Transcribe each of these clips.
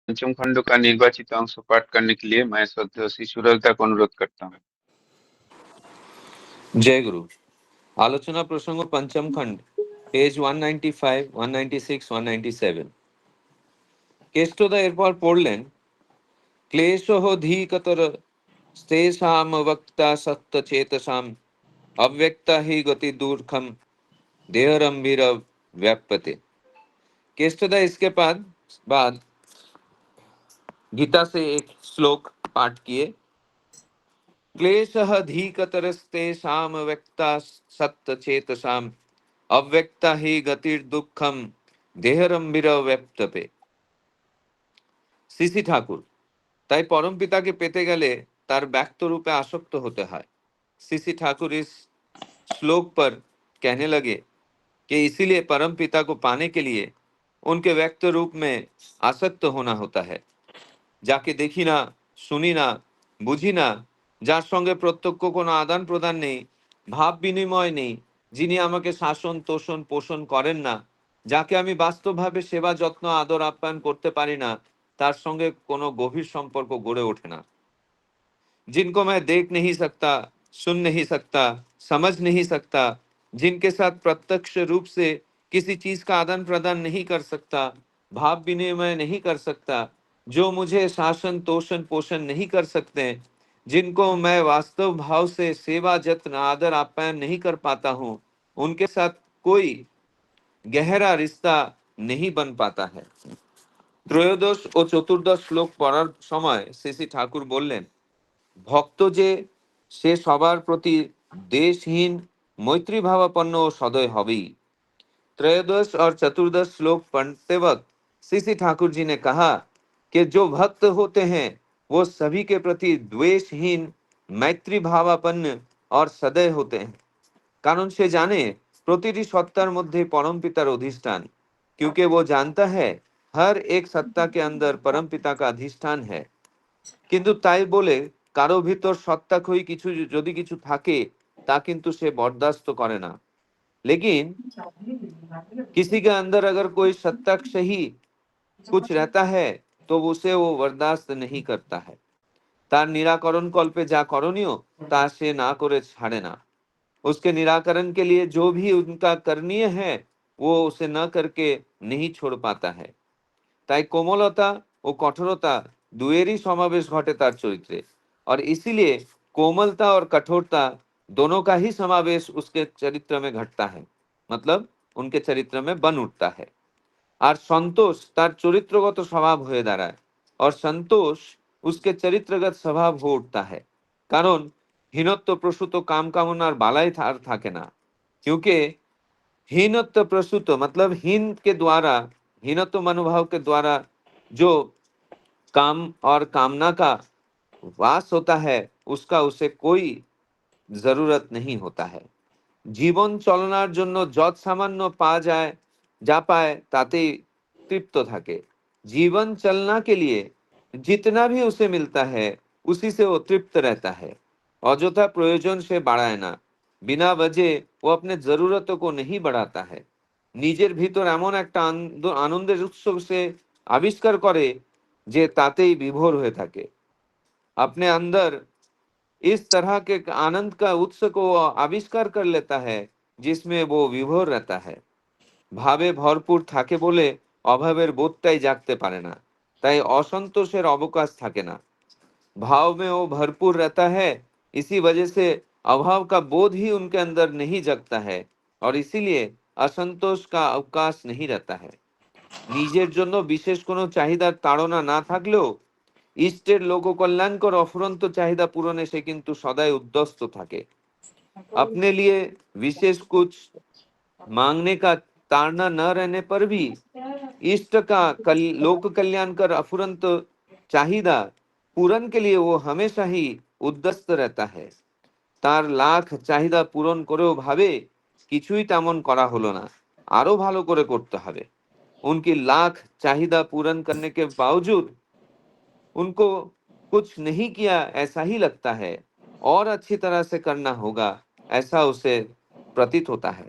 पंचम खंड का निर्वाचित अंश पाठ करने के लिए मैं श्रद्धेय श्री सूरजदा को अनुरोध करता हूँ। जय गुरु। आलोचना प्रसंग पंचम खंड, पेज 195, 196, 197। কেষ্টদা এরপর পড়লেন, ক্লেশোধিকতর স্তেষাম वक्ता सत्त चेतसाम अव्यक्ता ही गति दूर्खम देहरंभीर व्याप्यते। केष्टदा इसके बाद गीता से एक श्लोक पाठ किए। क्लेशः व्यक्ता सत्त चेतसाम अव्यक्ता ही गतिर दुखम देहरंभीर व्यप्तपे। सीसी ठाकुर, তাই परम पिता के पेते गले तार व्यक्त रूपे आसक्त होते हैं। सीसी ठाकुर इस श्लोक पर कहने लगे कि इसीलिए परम पिता को पाने के लिए उनके व्यक्त रूप में आसक्त होना होता है। যাকে দেখি না, শুনি না, বুঝি না, যার সঙ্গে প্রত্যক্ষ কোনো আদান প্রদান নেই, ভাব বিনিময় নেই, যিনি আমাকে শাসন তোষণ পোষণ করেন না, যাকে আমি বাস্তবভাবে সেবা যত্ন আদর আপ্যায়ন করতে পারি না, তার সঙ্গে কোনো গভীর সম্পর্ক গড়ে ওঠে না। जिनको मैं देख नहीं सकता, सुन नहीं सकता, समझ नहीं सकता, जिनके साथ प्रत्यक्ष रूप से किसी चीज का आदान प्रदान नहीं कर सकता, भाव विनिमय नहीं कर सकता, जो मुझे शासन तोषण पोषण नहीं कर सकते, जिनको मैं वास्तव भाव से सेवा जत्न आदर आप्यायन नहीं कर पाता हूँ, उनके साथ कोई गहरा रिश्ता नहीं बन पाता है। ত্রয়োদশ ও চতুর্দশ শ্লোক পড়ার সময় শ্রী ঠাকুর বললেন, ভক্ত যে সে সবার প্রতি देशहीन मैत्री भावापन्न और सदय हबी। त्रयोदश और चतुर्दश श्लोक पढ़ते वक्त सीसी ठाकुर जी ने कहा कि जो भक्त होते हैं वो सभी के प्रति द्वेषहीन मैत्री भावापन्न और सदय होते हैं, कारण से जाने प्रतिटी सत्तार मध्य परम पितार अधिष्ठान, क्योंकि वो जानता है हर एक सत्ता के अंदर परम पिता का अधिष्ठान है। किंतु ताई बोले कारो भीतर सत्ता कोई किछु यदि किछु थाके ता किंतु से बर्दाश्त करे ना, लेकिन किसी के अंदर अगर कोई सत्ता सही कुछ रहता है तो उसे वो बर्दाश्त नहीं करता है। तार निराकरण कल्पे जा करणीय ता से ना करे छाड़े ना। उसके निराकरण के लिए जो भी उनका करणीय है वो उसे न करके नहीं छोड़ पाता है। তাই কোমলতা ও কঠোরতা দুয়েরই समावेश घटे तार चरित्रे, और इसीलिए कोमलता और कठोरता दोनों का ही समावेश उसके चरित्र में घटता है, मतलब उनके चरित्र में बन उठता है। और संतोष तार चरित्रगत स्वभाव হয়ে দাঁড়ায়, और संतोष उसके चरित्रगत स्वभाव हो उठता है। कारण हीनत्व प्रसूत काम कामनार बालाई थार थाके ना, क्योंकि हीनत्व प्रसूत मतलब हीन के द्वारा, हीनत्व मनोभाव के द्वारा जो काम और कामना का वास होता है उसका उसे कोई जरूरत नहीं होता है। जीवन चलनार जन्य যত सामान्य पा जाए जा पाए तातेई तृप्त থাকে। जीवन चलना के लिए जितना भी उसे मिलता है उसी से वो तृप्त रहता है। अजथा प्रयोजन से बढ़ाए ना, बिना वजह वो अपने जरूरतों को नहीं बढ़ाता है। নিজের ভিতর এমন একটা আনন্দের উৎস সে আবিষ্কার করে যে তাতেই বিভোর হয়ে থাকে। अपने अंदर इस तरह के आनंद का उत्स को आविष्कार कर लेता है जिसमें वो विभोर रहता है। भावे भरपूर थाके बोले अभावेर बोधटाई जागते पारे ना, ताई असंतोषेर अवकाश थाके ना। भाव में वो भरपूर रहता है, इसी वजह से अभाव का बोध ही उनके अंदर नहीं जगता है, और इसीलिए असंतोष का अवकाश नहीं रहता है। নিজের জন্য বিশেষ কোনো চাহিদার তাড়না না থাকলেও ইষ্টের লোক কল্যাণকর অফুরন্ত চাহিদা পূরণে সে কিন্তু সদাই উদ্যস্ত থাকে। अपने लिए विशेष कुछ मांगने का ताड़ना न रहने पर भी इष्ट का लोक कल्याण कर अफुरंत चाहिदा पूरन के लिए वो हमेशा ही उद्यस्त रहता है। तार लाख चाहिदा पूरन करेও ভাবে কিছুই তেমন করা হলো না, আরো ভালো করে করতে হবে। उनकी लाख चाहिदा पूरन करने के बावजूद उनको कुछ नहीं किया ऐसा ही लगता है, और अच्छी तरह से करना होगा ऐसा उसे प्रतीत होता है।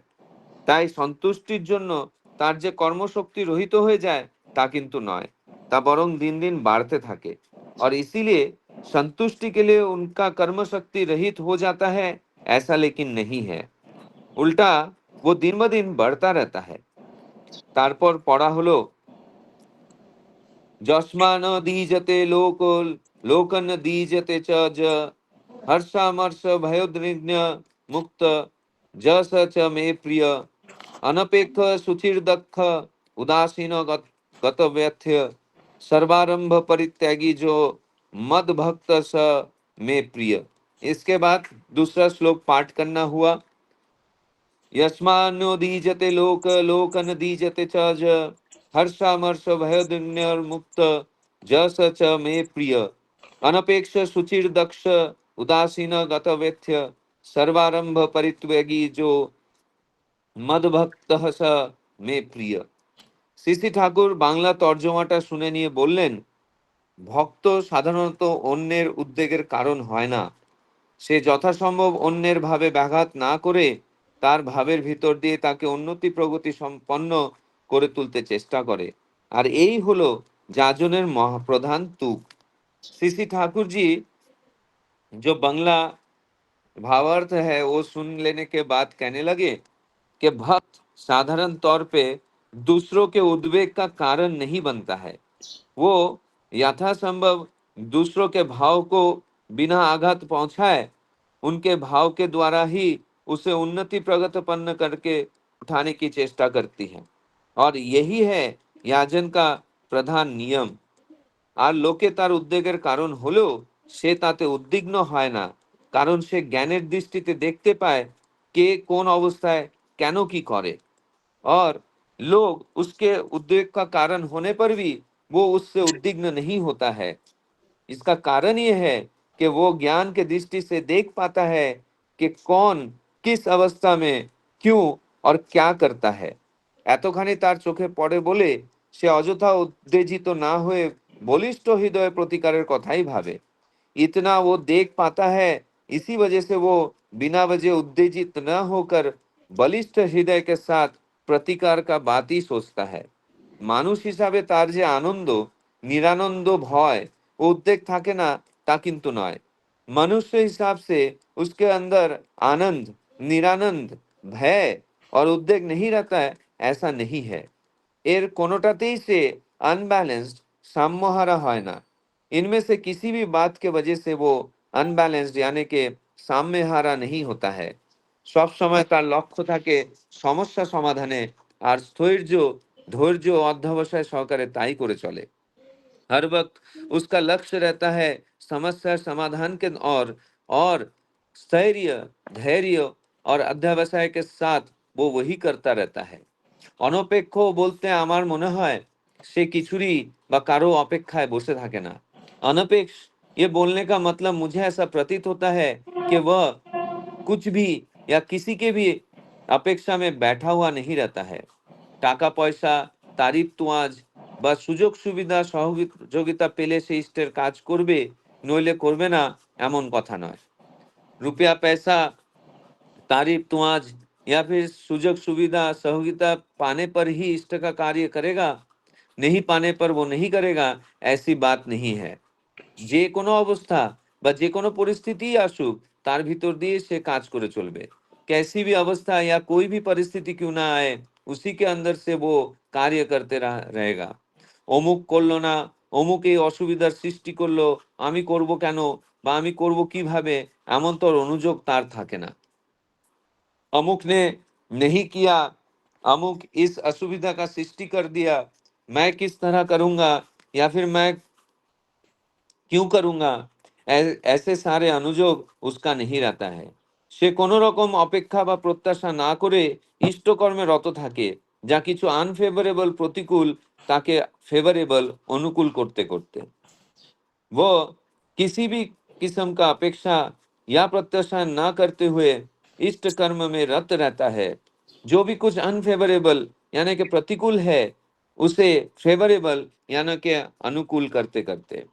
তাই সন্তুষ্টির জন্য তার যে কর্মশক্তি রহিত হয়ে যায় তা কিন্তু নয়। ता बरং दिन दिन बढ़ते থাকে और इसीलिए संतुष्टि के लिए उनका कर्म शक्ति रहित हो जाता है, ऐसा लेकिन नहीं है। उल्टा वो दिन ब दिन बढ़ता रहता है। तारपर पढ़ा हलो যস্মান দীজতে লোক লোকন দীজতে চ য हर्षामर्ष भयोद्विग्न मुक्त जस च मे प्रिय अनपेक्ष सुचिर्दक्ष उदासीन गत व्यथ्य सर्वारंभ परित्यागी जो मद भक्त स मे प्रिय। इसके बाद दूसरा श्लोक पाठ करना हुआ। यस्मान्नो दीजते लोक लोकन दीजते च ज हर्षामर्ष भयोद्विग्नमुक्त जस च मे प्रिय अनपेक्ष सुचिर दक्ष उदासीन गतवेथ्य सर्वारंभ परित्यागी जो मदभक्त स मे प्रिय। শ্রী ঠাকুর বাংলা তর্জমাটা শুনে নিয়ে বললেন, ভক্ত সাধারণত অন্যের উদ্বেগের কারণ হয় না। সে যথাসম্ভব অন্যের ভাবে ব্যাঘাত না করে তার ভাবের ভিতর দিয়ে তাকে উন্নতি প্রগতি সম্পন্ন করে তুলতে চেষ্টা করে। আর এই হলো যাজনের প্রধান তুক। শ্রী ठाकुर जी जो बांग्ला भावार्थ है वो सुन लेने के बाद कहने लगे कि भक्त साधारण तौर पे दूसरों के उद्वेग का कारण नहीं बनता है। वो यथासंभव दूसरों के भाव को बिना आघात पहुंचाए उनके भाव के द्वारा ही उसे उन्नति प्रगतिपन्न करके उठाने की चेष्टा करती है। और यही है याजन का प्रधान नियम। আর লোকে তার উদ্বেগের কারণ হলেও সে তাতে উদ্বিগ্ন হয় না, কারণ সে জ্ঞানের দৃষ্টিতে দেখতে পায় কে কোন অবস্থায় কেন কি করে। और लोग उसके उद्वेग का कारण होने पर भी वो उससे उद्विग्न नहीं होता है। इसका कारण ये है कि वो ज्ञान के दृष्टि से देख पाता है कि कौन किस अवस्था में क्यों और क्या करता है। এতখানি তার চোখে পড়ে বলে সে অযথা উত্তেজিত না হয়ে বলিষ্ঠ হৃদয় প্রতিকারের কথাই ভাবে। इतना वो देख पाता है, इसी वजह से वो बिना वजह उत्तेजित न होकर बलिष्ठ हृदय के साथ প্রতিকার का बात ही सोचता है। মানুষ হিসাবে তার যে আনন্দ নিরানন্দ ভয় ও উদ্বেগ থাকে না তা কিন্তু নয়। मनुष्य हिसाब से उसके अंदर आनंद निरानंद भय और उद्वेग नहीं रहता है, ऐसा नहीं है। एर कोनोटातेई से अनबैलेंस्ड साम्यहारा হয় না। इनमें से किसी भी बात के वजह से वो अनबैलेंस्ड यानी कि साम्यहारा नहीं होता है। सब समय তার লক্ষ্য থাকে সমস্যা সমাধানে আর স্থৈর্য ধৈর্য অধ্যবসায় সহকারে তাই করে চলে। हर वक्त उसका लक्ष्य रहता है समस्या समाधान के और स्थैर्य धैर्य और अध्यवसाय के साथ वो वही करता रहता है। অনপেক্ষ বলতে আমার মনে হয় সে কিছুরই বা কারো অপেক্ষায় বসে থাকে না। अनपेक्ष ये बोलने का मतलब मुझे ऐसा प्रतीत होता है कि वह कुछ भी या किसी के भी अपेक्षा में बैठा हुआ नहीं रहता है। টাকা পয়সা তারিফ তোয়াজ বা সুযোগ সুবিধা সহযোগিতা পেলে সে ইষ্টের কাজ করবে, নইলে করবে না এমন কথা নয়। रुपया पैसा तारीफ तुआज या फिर सुजग सुविधा सहयोगिता पाने पर ही इष्ट का कार्य करेगा, नहीं पाने पर वो नहीं करेगा, ऐसी बात नहीं है। যে কোনো অবস্থা বা যে কোনো পরিস্থিতি আসুক তার ভিতর দিয়ে সে কাজ করে চলবে। कैसी भी अवस्था या कोई भी परिस्थिति क्यों ना आए उसी के अंदर से वो कार्य करते रहेगा। অমুক করলো না, অমুক এই অসুবিধার সৃষ্টি করলো, আমি করব কেন বা আমি করব কিভাবে, এমন তোর অনুযোগ তার থাকে না। अमुक ने नहीं किया, अमुक इस असुविधा का सृष्टि कर दिया, मैं किस तरह करूंगा या फिर मैं क्यों करूंगा, ऐसे सारे अनुयोग उसका नहीं रहता है। সে কোনো রকম অপেক্ষা বা প্রত্যাশা না করে ইষ্টকর্মে রত থাকে, যা কিছু আনফেভারেবল প্রতিকূল তাকে फेवरेबल अनुकूल करते करते वो किसी भी किस्म का अपेक्षा या प्रत्याशा ना करते हुए इष्ट कर्म में रत रहता है। जो भी कुछ अनफेवरेबल यानी कि प्रतिकूल है उसे फेवरेबल यानी कि अनुकूल करते करते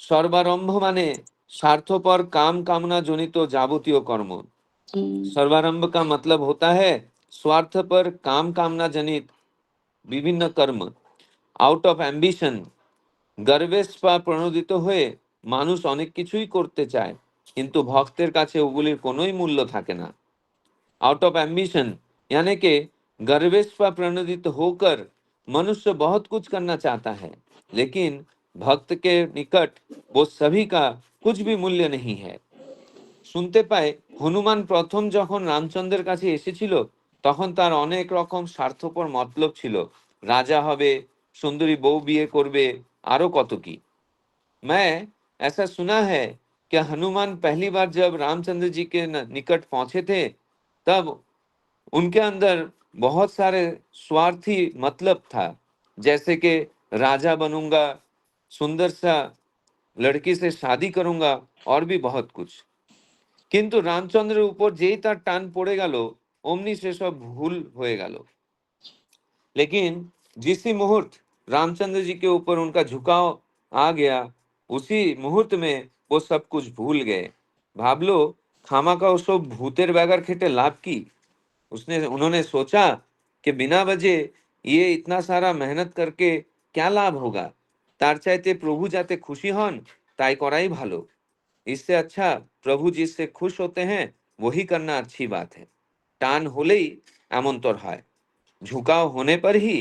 सर्वारंभ माने स्वार्थपर काम कामना जनित जाबतीय कर्म। सर्वारंभ का मतलब होता है स्वार्थ पर काम कामना जनित विभिन्न कर्म। আউট অফ অ্যাম্বিশন, গর্বের প্রণোদিত হয়ে মানুষ অনেক কিছুই করতে চায়, কিন্তু ভক্তের কাছে ওগুলির কোনোই মূল্য থাকে না। आउट ऑफ एम्बिशन यानी कि गर्वेश पर प्रणोदित होकर मनुष्य बहुत कुछ करना चाहता है, लेकिन भक्त के निकट वो सभी का कुछ भी मूल्य नहीं है। শুনতে পায় হনুমান প্রথম যখন রামচন্দ্রের কাছে এসেছিল তখন তার অনেক রকম স্বার্থপর মতলব ছিল। রাজা হবে, সুন্দরী বউ বিয়ে করবে, আরো কত কি। मैं ऐसा सुना है कि हनुमान पहली बार जब रामचंद्र जी के निकट पहुंचे थे तब उनके अंदर बहुत सारे स्वार्थी मतलब था, जैसे कि राजा बनूंगा, सुंदर सा लड़की से शादी करूंगा और भी बहुत कुछ। কিন্তু রামচন্দ্রের উপর যেই তার টান পড়ে গেল অমনি সেসব ভুল হয়ে গেল। लेकिन जिसी मुहूर्त रामचंद्र जी के ऊपर उनका झुकाव आ गया, उसी मुहूर्त में वो सब कुछ भूल गए। भाबलो खामा का उसको भूतेर बैगर खेटे लाभ की। उसने उन्होंने सोचा कि बिना वजह ये इतना सारा मेहनत करके क्या लाभ होगा, तार चाইতে प्रभु जाते खुशी हन ताई कराई भालो। इससे अच्छा प्रभु जिससे खुश होते हैं वही करना अच्छी बात है। টান হলেই এমনতর হয়, झुकाव होने पर ही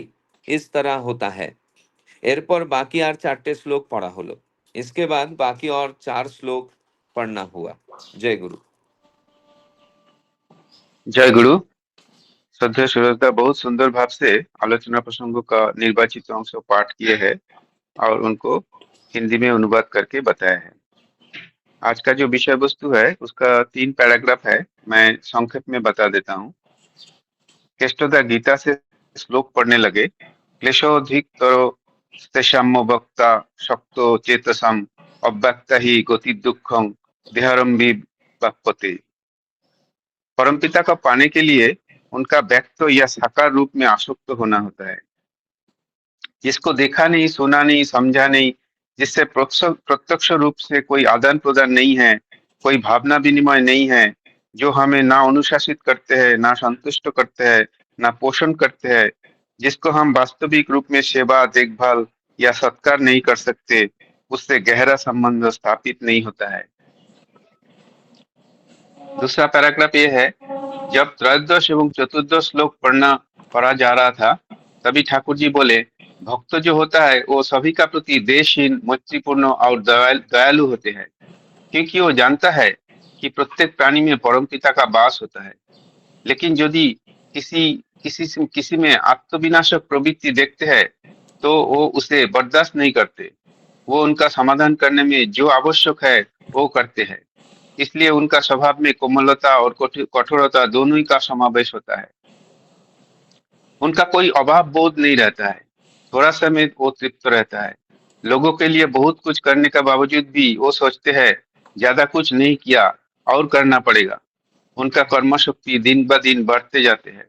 इस तरह होता है। एरपर बाकी और 4 श्लोक पढ़ा हलो, इसके बाद बाकी और 4 श्लोक पढ़ना हुआ। जय गुरु। जय गुरु। श्रद्धेय सुरजदा बहुत सुंदर भाव से आलोचना प्रसंगों का निर्वाचित अंश पाठ किए हैं और उनको हिंदी में अनुवाद करके बताया है। आज का जो विषय वस्तु है उसका 3 पैराग्राफ है, मैं संक्षेप में बता देता हूँ। केष्टदा गीता से श्लोक पढ़ने लगे। क्लेशोधिक तरो तेषाम्य वक्ता शक्तो चेतसम अव्यक्ता ही गति दुखं देहरम्भी वाप्यते। परमपिता का पाने के लिए उनका व्यक्त या साकार रूप में आसक्त होना होता है, जिसको देखा नहीं, सुना नहीं, समझा नहीं, जिससे प्रत्यक्ष रूप से कोई आदान प्रदान नहीं है, कोई भावना विनिमय नहीं है, जो हमें ना अनुशासित करते हैं, ना संतुष्ट करते हैं, ना पोषण करते हैं, जिसको हम वास्तविक रूप में सेवा, देखभाल या सत्कार नहीं कर सकते, उससे गहरा संबंध स्थापित नहीं होता है। दूसरा पैराग्राफ ये है, जब त्रयोदश एवं चतुर्दश श्लोक पढ़ा जा रहा था, तभी ठाकुर जी बोले, भक्त जो होता है वो सभी का प्रति देशहीन, मैत्रीपूर्ण और दयालु होते हैं, क्योंकि वो जानता है कि प्रत्येक प्राणी में परमपिता का वास होता है। लेकिन यदि किसी में आत्मविनाशक प्रवृत्ति देखते हैं तो वो उसे बर्दाश्त नहीं करते। वो उनका समाधान करने में जो आवश्यक है वो करते हैं। इसलिए उनका स्वभाव में कोमलता और कठोरता दोनों ही का समावेश होता है। उनका कोई अभाव बोध नहीं रहता है, थोड़ा समय वो तृप्त रहता है। लोगों के लिए बहुत कुछ करने के बावजूद भी वो सोचते हैं ज्यादा कुछ नहीं किया और करना पड़ेगा। उनका कर्म शक्ति दिन ब दिन बढ़ते जाते हैं।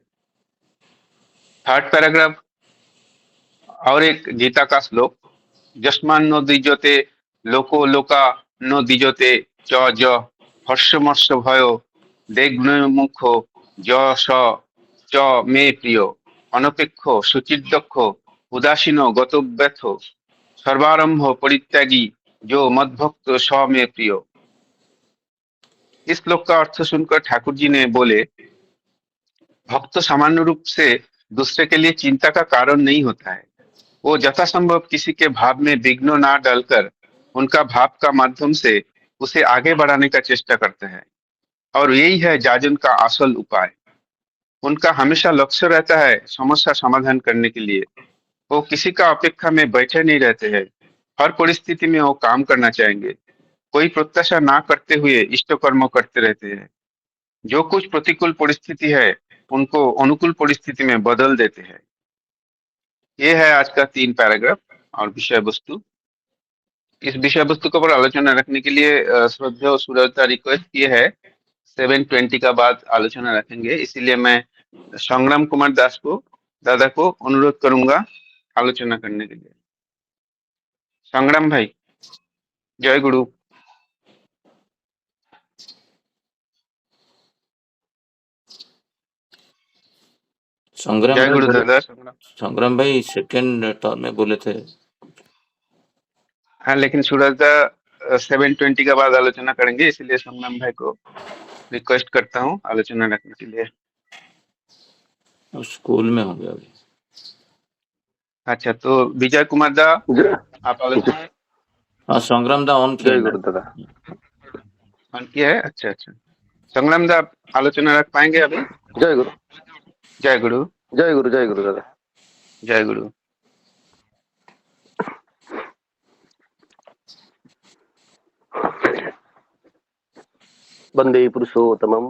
थर्ड पैराग्राफ और एक गीता का श्लोक, यस्मान नो द्विजते लोको लोका नो द्विजते च ज हर्षमर्ष भयो देग्मुख ज स च मे प्रिय अनपेक्ष सुचिदक्ष उदासीन गतव्यथ सर्वारंभ परित्यागी जो मद्भक्त स मे प्रिय। इस श्लोक का अर्थ सुनकर ठाकुर जी ने बोले, भक्त सामान्य रूप से दूसरे के लिए चिंता का कारण नहीं होता है। वो यथासंभव किसी के भाव में विघ्न ना डालकर उनका भाव का माध्यम से उसे आगे बढ़ाने का चेष्टा करते हैं, और यही है जाजन का असल उपाय। उनका हमेशा लक्ष्य रहता है समस्या समाधान करने के लिए। वो किसी का अपेक्षा में बैठे नहीं रहते हैं, हर परिस्थिति में वो काम करना चाहेंगे। कोई प्रत्याशा ना करते हुए इष्ट कर्म करते रहते हैं। जो कुछ प्रतिकूल परिस्थिति है उनको अनुकूल परिस्थिति में बदल देते हैं। ये है आज का 3 पैराग्राफ और विषय वस्तु। इस विषय वस्तु के ऊपर आलोचना रखने के लिए श्रद्धेय और सुरजता रिक्वेस्ट किए है 7:20 का बाद आलोचना रखेंगे, इसीलिए मैं संग्राम कुमार दास को दादा को अनुरोध करूंगा आलोचना करने के लिए। संग्राम भाई, जय गुरु। संग्राम जय भाई गुरु दादा। संग्राम भाई सेकंड टर्म में बोले थे। हाँ, लेकिन सूरज दा 7:20 के बाद आलोचना करेंगे, इसलिए संगम भाई को रिक्वेस्ट करता हूँ आलोचना रखने के लिए। वो स्कूल में होंगे अभी। अच्छा, तो विजय कुमार दा जय आप आलोचना हाँ संग्राम दा ऑन किया जय ना। गुरु दादा। ऑन किया है? अच्छा अच्छा, संग्राम दा आप आलोचना रख पाएंगे अभी? जय गुरु जय गुरु। जय गुरु जय गुरु दादा। जय गुरु। वंदे पुरुषोत्तमम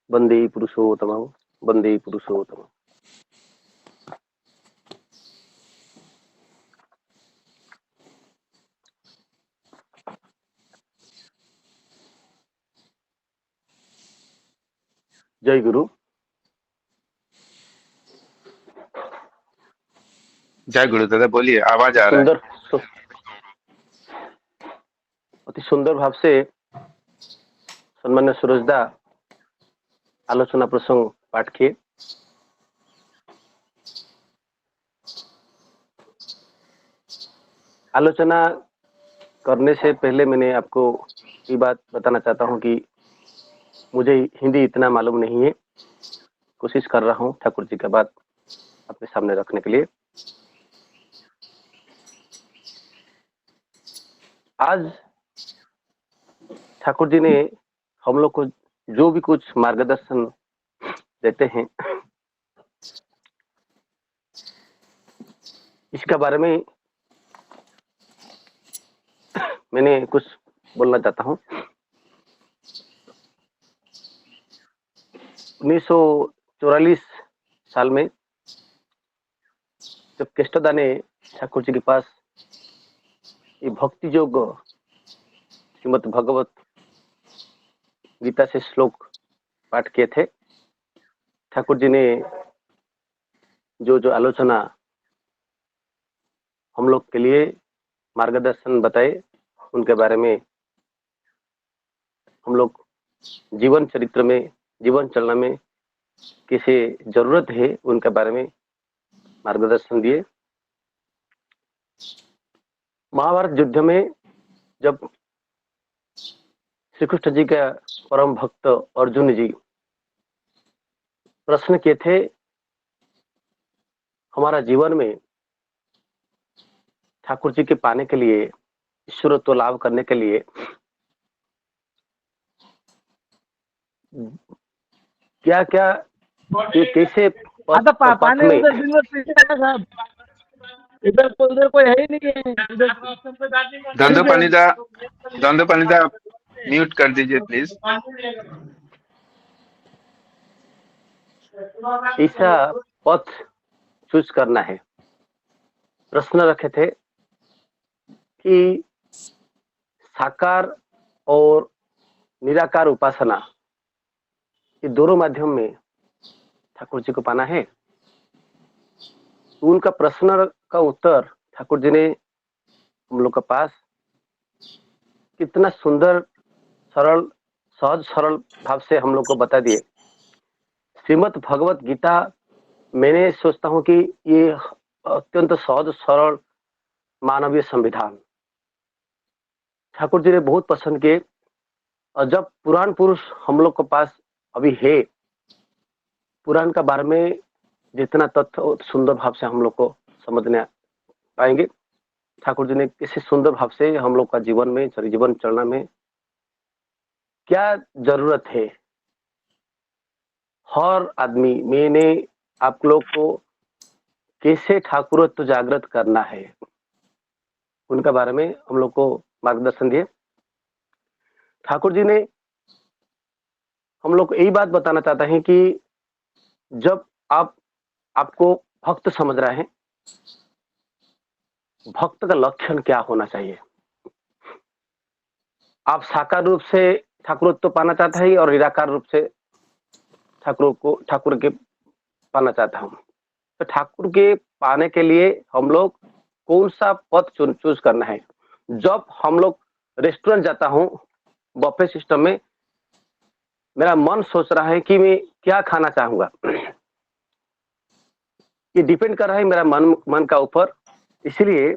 वंदे पुरुषोत्तमम वंदे पुरुषोत्तमम। जय गुरु। जय गुरु दादा, बोलिए, आवाज आ रहा है। सुंदर अति सुंदर भाव से सम्मान्य सूरजदा आलोचना प्रसंग पाठ किए। आलोचना करने से पहले मैंने आपको ये बात बताना चाहता हूं कि मुझे हिंदी इतना मालूम नहीं है। कोशिश कर रहा हूं ठाकुर जी का बात अपने सामने रखने के लिए। आज ठाकुर जी ने हम लोग को जो भी कुछ मार्गदर्शन देते हैं, इसका बारे में मैंने कुछ बोलना चाहता हूं। 1944 साल में जब केष्टदा ने ठाकुर जी के पास ये भक्ति योग श्रीमद् भगवत गीता से श्लोक पाठ किए थे, ठाकुर जी ने जो जो आलोचना हम लोग के लिए मार्गदर्शन बताए, उनके बारे में हम लोग जीवन चरित्र में, जीवन चलना में किसे जरूरत है, उनके बारे में मार्गदर्शन दिए। महाभारत युद्ध में जब श्री कृष्ण जी का परम भक्त अर्जुन जी प्रश्न किए थे, हमारा जीवन में ठाकुर जी के पाने के लिए, ईश्वरत्व लाभ करने के लिए क्या क्या, कैसे पथ में इधर कोई है ही नहीं है। दंडोपानी दा म्यूट कर दीजिए प्लीज। ऐसा पथ चूज करना है। प्रश्न रखे थे कि साकार और निराकार उपासना, ये दोनों माध्यम में ठाकुर जी को पाना है। तो उनका प्रश्न का उत्तर ठाकुर जी ने हम लोग के पास कितना सुंदर, सरल, सहज सरल भाव से हम लोग को बता दिए। श्रीमद् भगवत गीता, मैंने सोचता हूं कि ये अत्यंत सहज सरल मानवीय संविधान ठाकुर जी ने बहुत पसंद किए। और जब पुराण पुरुष हम लोग के पास अभी है, पुराण का बारे में जितना तथ्य सुंदर भाव से हम लोग को समझने पाएंगे, ठाकुर जी ने किसी सुंदर भाव से हम लोग का जीवन में, जीवन चलना में क्या जरूरत है, हर आदमी, मैंने आप लोग को कैसे ठाकुरत्व जागृत करना है, उनके बारे में हम लोग को मार्गदर्शन दिए। ठाकुर जी ने हम लोग को यही बात बताना चाहता है कि जब आपको भक्त समझ रहे हैं, भक्त का लक्षण क्या होना चाहिए। आप साकार रूप से ठाकुरत्व पाना चाहते हैं और निराकार रूप से ठाकुर के पाना चाहता हूं। तो ठाकुर के पाने के लिए हम लोग कौन सा पथ चूज करना है। जब हम लोग रेस्टोरेंट जाता हूं, बफे सिस्टम में, मेरा मन सोच रहा है कि मैं क्या खाना चाहूंगा। ये डिपेंड कर रहा है मेरा मन का ऊपर। इसलिए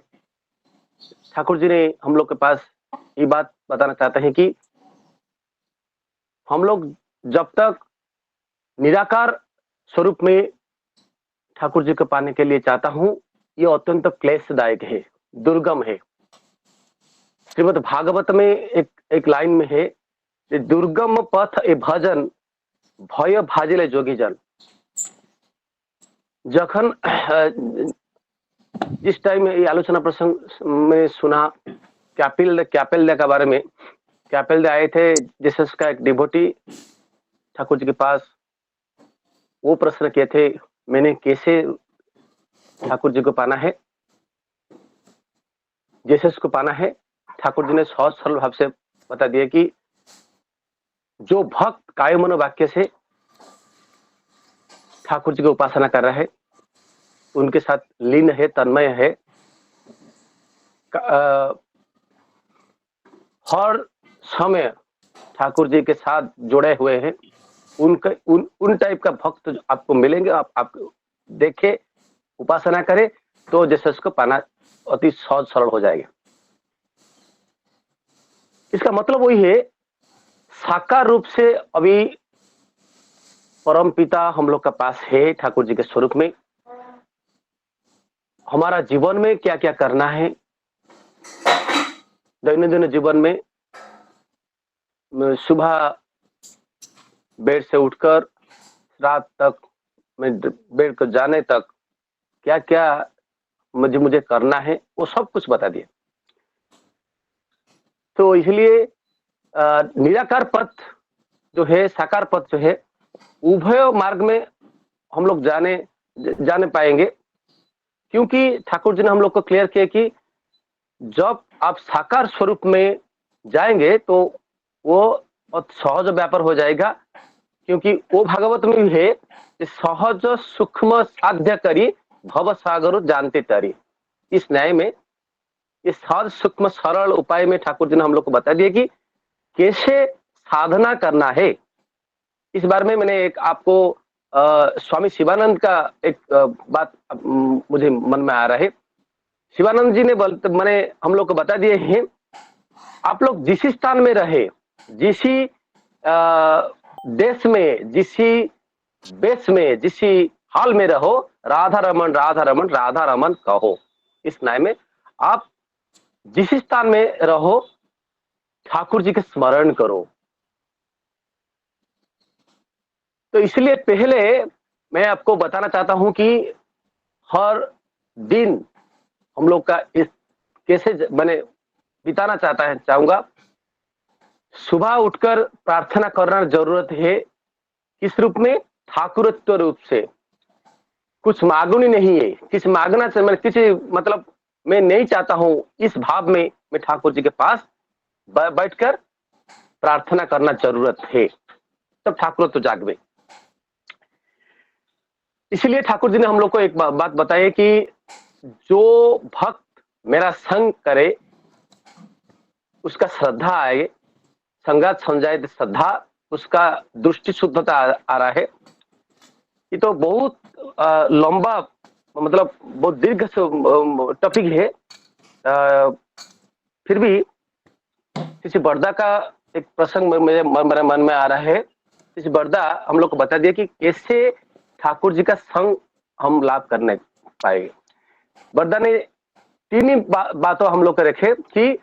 ठाकुर जी ने हम लोग के पास ये बात बताना चाहते हैं कि हम लोग जब तक निराकार स्वरूप में ठाकुर जी को पाने के लिए चाहता हूं, ये अत्यंत क्लेशदायक है, दुर्गम है। श्रीमद् भागवत में एक लाइन में है कि दुर्गम पथ ए भजन भय भाजिले जोगी जन। जखन जिस टाइम ये आलोचना प्रसंग में सुना कैपिल के बारे में, कैपिल आए थे जीसस का एक डिवोटी ठाकुर जी के पास, वो प्रश्न किए थे मैंने कैसे ठाकुर जी को पाना है, जीसस को पाना है। ठाकुर जी ने सहज सरल भाव से बता दिया कि जो भक्त काय मन वाक्य से ठाकुर जी की उपासना कर रहा है, उनके साथ लीन है, तन्मय है, हर समय ठाकुर जी के साथ जुड़े हुए हैं, उन टाइप का भक्त आपको मिलेंगे। आप देखे, उपासना करें तो जीसस को पाना अति सहज सरल हो जाएगा। इसका मतलब वही है, साकार रूप से अभी परम पिता हम लोग का पास है ठाकुर जी के स्वरूप में। हमारा जीवन में क्या क्या करना है, दैनंदिन जीवन में सुबह बेड से उठकर रात तक, मैं बेड को जाने तक क्या क्या मुझे करना है, वो सब कुछ बता दिया। तो इसलिए निराकार पथ जो है, साकार पथ जो है, उभय मार्ग में हम लोग जाने पाएंगे, क्योंकि ठाकुर जी ने हम लोग को क्लियर किया कि जब आप साकार स्वरूप में जाएंगे तो वो सहज व्यापार हो जाएगा, क्योंकि वो भागवत में भी है कि सहज सूक्ष्म साध्य करी भव सागर जानते तरी। इस न्याय में इस सहज सूक्ष्म सरल उपाय में ठाकुर जी ने हम लोग को बता दिया कि कैसे साधना करना है। इस बारे में मैंने एक आपको स्वामी शिवानंद का एक बात मुझे मन में आ रहा है। शिवानंद जी ने मैंने हम लोग को बता दिए हैं, आप लोग जिस स्थान में रहे, जिस देश में, जिस बेस में, जिस हाल में रहो, राधा रमन राधा रमन राधा रमन कहो। इस न्याय में आप जिस स्थान में रहो, ठाकुर जी के स्मरण करो। तो इसलिए पहले मैं आपको बताना चाहता हूं कि हर दिन हम लोग का इस कैसे मैंने बिताना चाहूंगा। सुबह उठकर प्रार्थना करना जरूरत है। किस रूप में? ठाकुरत्व रूप से। कुछ मांगनी नहीं है, किस मांगना से मैं किसी मतलब मैं नहीं चाहता हूं, इस भाव में मैं ठाकुर जी के पास बैठकर प्रार्थना करना जरूरत है, तब ठाकुरत्व जागवे। इसलिए ठाकुर जी ने हम लोग को एक बात बताई कि जो भक्त मेरा संग करे उसका श्रद्धा आए, संगात समझाए श्रद्धा, उसका दृष्टि शुद्धता आ रहा है। ये तो बहुत लंबा मतलब बहुत दीर्घ टॉपिक है। फिर भी किसी बर्दा का एक प्रसंग मेरे मन में आ रहा है। किसी बर्दा हम लोग को बता दिया कि कैसे ठाकुर जी का संग हम लाभ करने पाएंगे। बर्दा ने तीन ही बातों हम लोग को रखे कि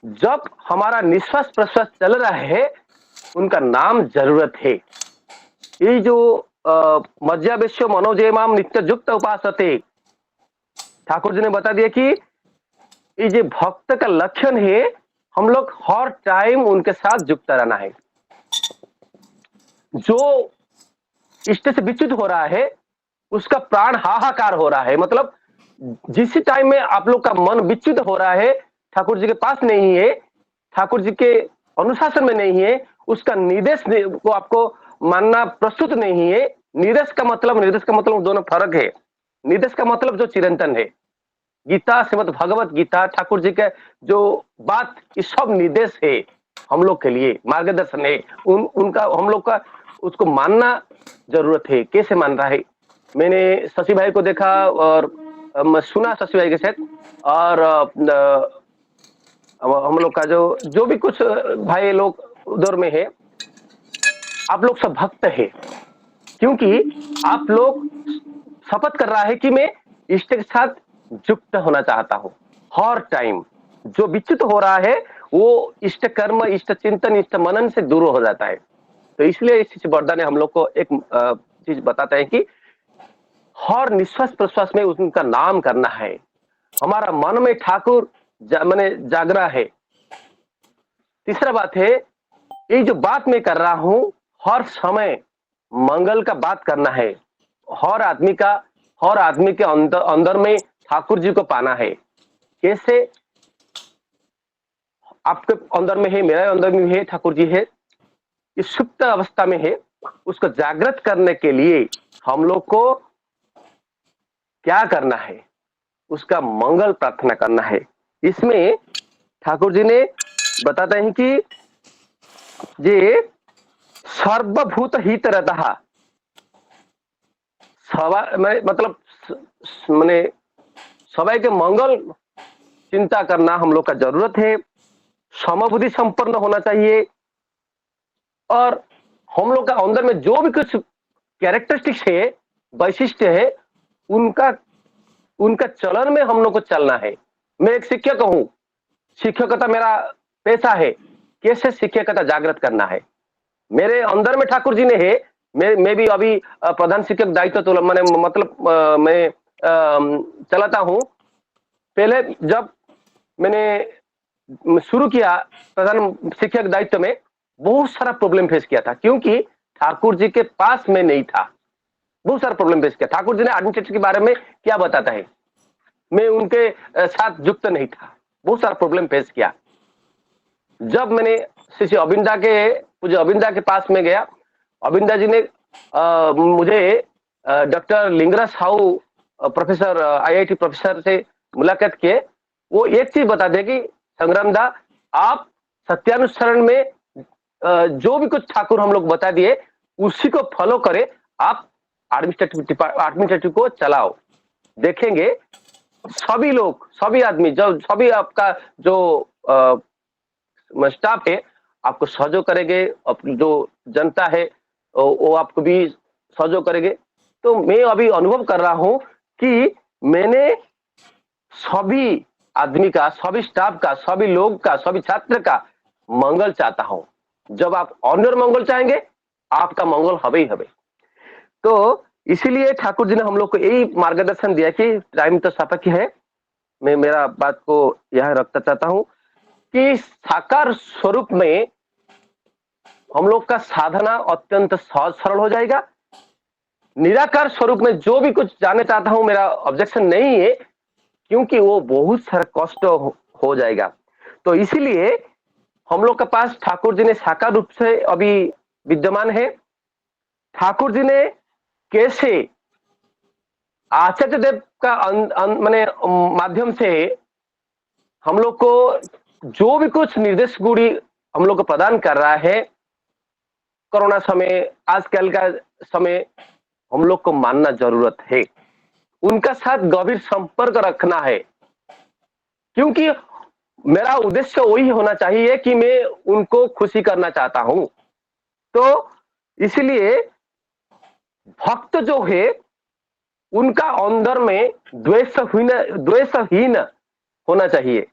जब हमारा निश्वास प्रश्वास चल रहा है, उनका नाम जरूरत है। ये जो मज्जावेश्य मनोजयमाम नित्य युक्त उपासते, ठाकुर जी ने बता दिया कि ये जो भक्त का लक्षण है, हम लोग हर टाइम उनके साथ युक्त रहना है। जो इष्ट से विच्युत हो रहा है, उसका प्राण हाहाकार हो रहा है। मतलब जिस टाइम में आप लोग का मन विच्युत हो रहा है, ठाकुर जी के पास नहीं है, ठाकुर जी के अनुशासन में नहीं है, उसका निर्देश को आपको मानना प्रस्तुत नहीं है। निर्देश का मतलब दोनों फर्क है। निर्देश का मतलब जो चिरंतन है, गीता, श्रीमद् भगवत गीता, ठाकुर जी के जो बात, ये सब निर्देश है हम लोग के लिए, मार्गदर्शन है। उनका हम लोग का उसको मानना जरूरत है। कैसे मान रहा है? मैंने शशि भाई को देखा और सुना शशि भाई के साथ, और हम लोग का जो भी कुछ भाई लोग उधर में है, आप लोग सब भक्त है, क्योंकि आप लोग शपथ कर रहा है कि मैं इष्ट के साथ युक्त होना चाहता हूँ। हर टाइम जो विच्युत हो रहा है वो इष्ट कर्म, इष्ट चिंतन, इष्ट मनन से दूर हो जाता है। तो इसलिए इस बरदा ने हम लोग को एक चीज बताता है कि हर निश्वास प्रश्वास में उनका नाम करना है। हमारा मन में ठाकुर माने जागना है। तीसरा बात है, ये जो बात मैं कर रहा हूं, हर समय मंगल का बात करना है। हर आदमी के अंदर अंदर में ठाकुर जी को पाना है। कैसे? आपके अंदर में है, मेरे अंदर में है, ठाकुर जी है, इस सुप्त अवस्था में है। उसको जागृत करने के लिए हम लोग को क्या करना है? उसका मंगल प्रार्थना करना है। इसमें ठाकुर जी ने बताते हैं कि ये सर्वभूत हित रहता, मतलब मैंने सबाई के मंगल चिंता करना हम लोग का जरूरत है। समबुद्धि संपन्न होना चाहिए, और हम लोग का अंदर में जो भी कुछ कैरेक्टरिस्टिक्स है, वैशिष्ट है, उनका उनका चलन में हम लोग को चलना है। मैं एक शिक्षक हूं, शिक्षकता मेरा पेशा है। कैसे शिक्षकता जागृत करना है? मेरे अंदर में ठाकुर जी ने है। मैं भी अभी प्रधान शिक्षक दायित्व तो मैंने मतलब मैं चलाता हूं। पहले जब मैंने शुरू किया प्रधान शिक्षक दायित्व में, बहुत सारा प्रॉब्लम फेस किया था, क्योंकि ठाकुर जी के पास में नहीं था। बहुत सारा प्रॉब्लम फेस किया। ठाकुर जी ने एडमिनिस्ट्रेटर के बारे में क्या बताता है, मैं उनके साथ युक्त नहीं था। बहुत सारा प्रॉब्लम फेस किया। जब मैंने श्री अविंदा के पूज्य अविंदा के पास में गया, अविंदा जी ने मुझे doctor Lingaraj Sahu professor IIT professor से मुलाकात किए। वो एक चीज बता दे कि संग्राम दा, आप सत्यानुसरण में जो भी कुछ ठाकुर हम लोग बता दिए उसी को फॉलो करें। आप एडमिनिस्ट्रेटिव को चलाओ, देखेंगे सभी लोग, सभी आदमी, जो सभी आपका जो स्टाफ है आपको सहयोग करेंगे, जो जनता है वो आपको भी सहयोग करेंगे। तो मैं अभी अनुभव कर रहा हूं कि मैंने सभी आदमी का, सभी स्टाफ का, सभी लोग का, सभी छात्र का मंगल चाहता हूं। जब आप अन्य मंगल चाहेंगे, आपका मंगल हवे ही हवे। तो इसीलिए ठाकुर जी ने हम लोग को यही मार्गदर्शन दिया कि टाइम तो सापेक्ष है। मैं मेरा बात को यहां रखना चाहता हूं कि साकार स्वरूप में हम लोग का साधना अत्यंत सहज सरल हो जाएगा। निराकार स्वरूप में जो भी कुछ जानना चाहता हूं, मेरा ऑब्जेक्शन नहीं है, क्योंकि वो बहुत सारा कष्ट हो जाएगा। तो इसीलिए हम लोग के पास ठाकुर जी ने साकार रूप से अभी विद्यमान है। ठाकुर जी ने कैसे आचार्य देव का माने माध्यम से हम लोग को जो भी कुछ निर्देश गुड़ी हम लोग को प्रदान कर रहा है, कोरोना समय, आजकल का समय, हम लोग को मानना जरूरत है। उनका साथ गंभीर संपर्क रखना है, क्योंकि मेरा उद्देश्य वही होना चाहिए कि मैं उनको खुशी करना चाहता हूं। तो इसलिए भक्त जो है उनका अंदर में द्वेषहीन होना चाहिए।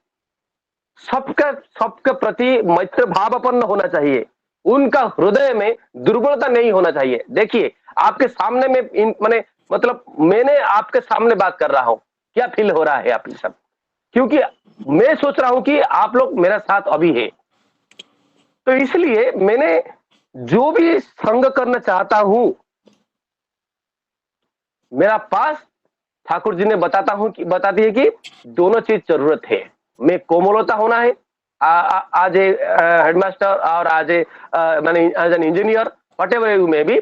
सबके प्रति मैत्र भावापन्न होना चाहिए। उनका हृदय में दुर्बलता नहीं होना चाहिए। देखिए, आपके सामने में मैंने मतलब मैंने आपके सामने बात कर रहा हूं, क्या फील हो रहा है आप सब? क्योंकि मैं सोच रहा हूं कि आप लोग मेरा साथ अभी है। तो इसलिए मैंने जो भी संग करना चाहता हूं, मेरा पास ठाकुर जी ने बता दिए कि दोनों चीज जरूरत है। मैं कोमलता होना है, आज ए हेडमास्टर और आज ए मैंने as an engineer, whatever you may be,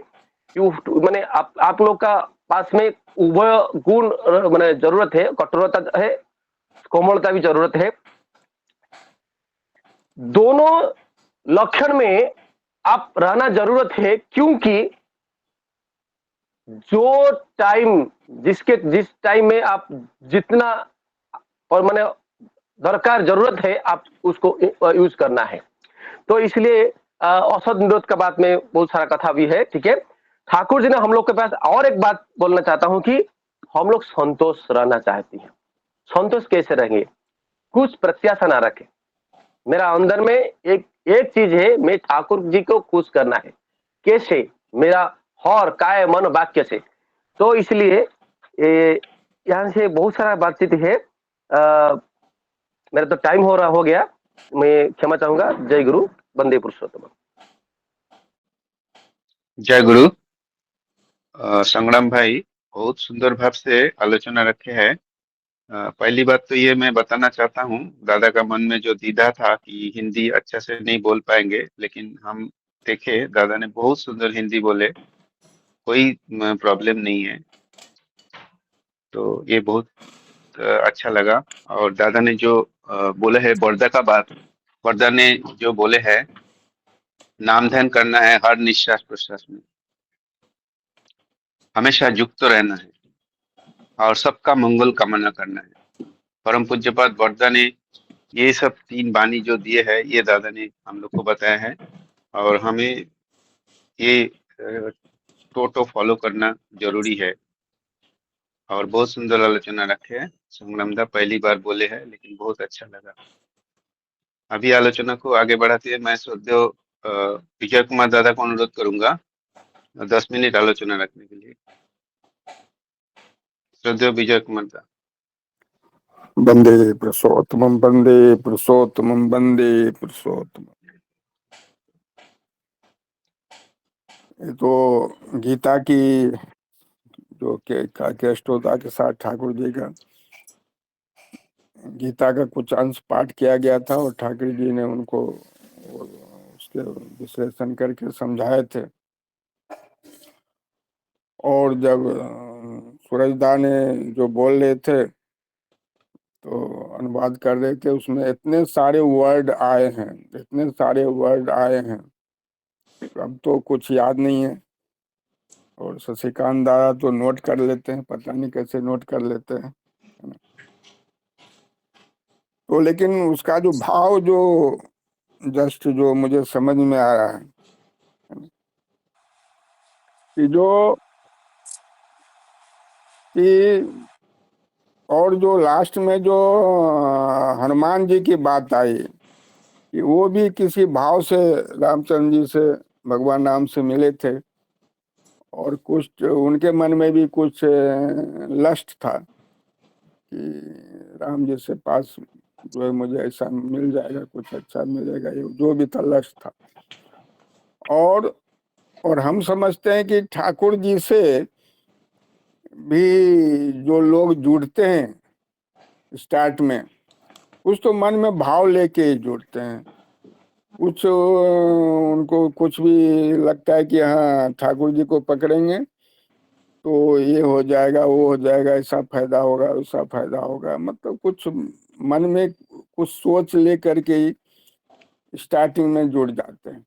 you मैंने आप लोग का पास में उभय गुण मैंने जरूरत है। कठोरता है, कोमलता भी जरूरत है। दोनों लक्षण में आप रहना जरूरत है, क्योंकि जो टाइम जिस टाइम में आप जितना और माने दरकार जरूरत है आप उसको यूज करना है। तो इसलिए औसत निरोध का बात में बहुत सारा कथा भी है, ठीक है। ठाकुर जी ने हम लोग के पास और एक बात बोलना चाहता हूं कि हम लोग संतोष रहना चाहती हैं। संतोष कैसे रहेंगे? कुछ प्रत्याशा ना रखें। मेरा अंदर में एक चीज है, मैं ठाकुर जी को खुश करना है। कैसे? मेरा हर काय मन वाक्य से। तो इसलिए यहाँ से बहुत सारा बातचीत है। मेरा तो टाइम हो गया, मैं क्षमा चाहूंगा। जय गुरु, वंदे पुरुषोत्तम। जय गुरु। संग्राम भाई बहुत सुंदर भाव से आलोचना रखे हैं। पहली बात तो ये मैं बताना चाहता हूँ, दादा का मन में जो दीदा था कि हिंदी अच्छा से नहीं बोल पाएंगे, लेकिन हम देखे दादा ने बहुत सुंदर हिंदी बोले, कोई प्रॉब्लम नहीं है। तो ये बहुत अच्छा लगा। और दादा ने जो बोले है बर्दा का बात, बर्दा ने जो बोले है नाम ध्यान करना है हर निश्वास प्रश्वास में, हमेशा युक्त रहना है और सबका मंगल कामना करना है। परम पूज्यपाद बर्दा ने ये सब 3 बानी जो दिए है ये दादा ने हम लोग को बताया है और हमें ये टोटो फॉलो करना जरूरी है। और बहुत सुंदर आलोचना रखे हैं। संग्रामदा पहली बार बोले हैं लेकिन बहुत अच्छा लगा। अभी आलोचना को आगे बढ़ाते हुए मैं श्रद्धेय विजय कुमार दादा को अनुरोध करूंगा 10 मिनट आलोचना रखने के लिए। श्रद्धेय विजय कुमार दादा। वंदे पुरुषोत्तमं, वंदे पुरुषोत्तमं, वंदे पुरुषोत्तमं। ये तो गीता की जो के अष्टोत्तर के साथ ठाकुर जी का गीता का कुछ अंश पाठ किया गया था और ठाकुर जी ने उनको उसके विश्लेषण करके समझाए थे। और जब सूरजदा ने जो बोल रहे थे तो अनुवाद कर रहे थे, उसमें इतने सारे वर्ड आए हैं, इतने सारे वर्ड आए हैं, अब तो कुछ याद नहीं है। और शशिकांत दादा तो नोट कर लेते हैं, पता नहीं कैसे नोट कर लेते हैं। तो लेकिन उसका जो भाव जो जस्ट जो मुझे समझ में आ रहा है कि और जो लास्ट में जो हनुमान जी की बात आई कि वो भी किसी भाव से रामचंद्र जी से भगवान राम से मिले थे और कुछ उनके मन में भी कुछ लस्ट था कि राम जी से पास जो है मुझे ऐसा मिल जाएगा, कुछ अच्छा मिलेगा, ये जो भी था लस्ट था। और हम समझते हैं कि ठाकुर जी से भी जो लोग जुड़ते हैं स्टार्ट में कुछ तो मन में भाव लेके ही जुड़ते हैं। कुछ उनको कुछ भी लगता है कि हाँ ठाकुर जी को पकड़ेंगे तो ये हो जाएगा, वो हो जाएगा, ऐसा फायदा होगा, वैसा फायदा होगा, मतलब कुछ मन में कुछ सोच लेकर के ही स्टार्टिंग में जुड़ जाते हैं।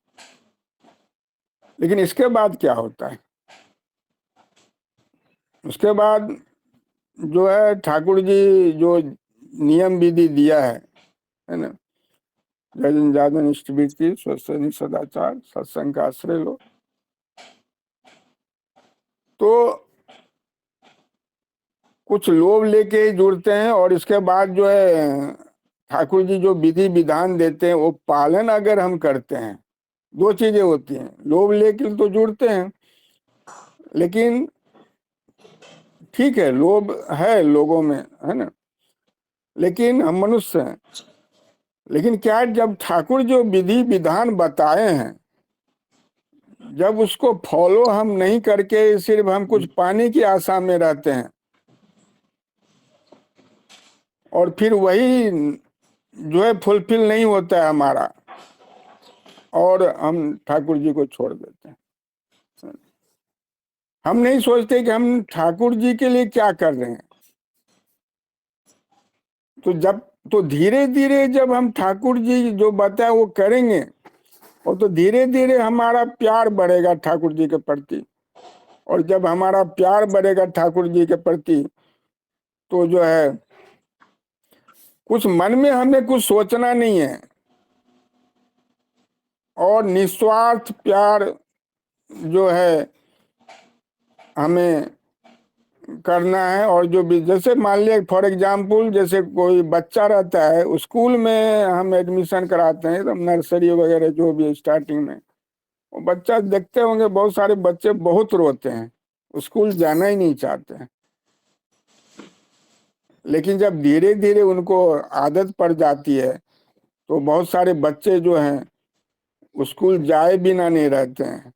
लेकिन इसके बाद क्या होता है? उसके बाद जो है ठाकुर जी जो नियम विधि दिया है ना, जजन जाजन इष्टवृत्ति स्वसनी सदाचार सत्संग का आश्रय लो, तो कुछ लोभ लेके ही जुड़ते हैं। और इसके बाद जो है ठाकुर जी जो विधि विधान देते हैं वो पालन अगर हम करते हैं, 2 चीजें होती हैं। लोभ लेके तो जुड़ते हैं, लेकिन ठीक है लोभ है लोगों में, है ना, लेकिन हम मनुष्य हैं। लेकिन क्या जब ठाकुर जो विधि विधान बताए हैं, जब उसको फॉलो हम नहीं करके सिर्फ हम कुछ पाने की आशा में रहते हैं और फिर वही जो है फुलफिल नहीं होता है हमारा और हम ठाकुर जी को छोड़ देते हैं। हम नहीं सोचते कि हम ठाकुर जी के लिए क्या कर रहे हैं। तो धीरे धीरे जब हम ठाकुर जी जो बताए वो करेंगे और तो धीरे धीरे हमारा प्यार बढ़ेगा ठाकुर जी के प्रति और जब हमारा प्यार बढ़ेगा ठाकुर जी के प्रति, तो जो है कुछ मन में हमें कुछ सोचना नहीं है, और निस्वार्थ प्यार जो है हमें करना है। और जो भी, जैसे मान लिया फॉर एग्जाम्पल, जैसे कोई बच्चा रहता है, स्कूल में हम एडमिशन कराते हैं, तो नर्सरी वगैरह जो भी स्टार्टिंग में, वो बच्चा देखते होंगे बहुत सारे बच्चे बहुत रोते हैं, स्कूल जाना ही नहीं चाहते हैं। लेकिन जब धीरे धीरे उनको आदत पड़ जाती है, तो बहुत सारे बच्चे जो हैं स्कूल जाए बिना नहीं रहते हैं।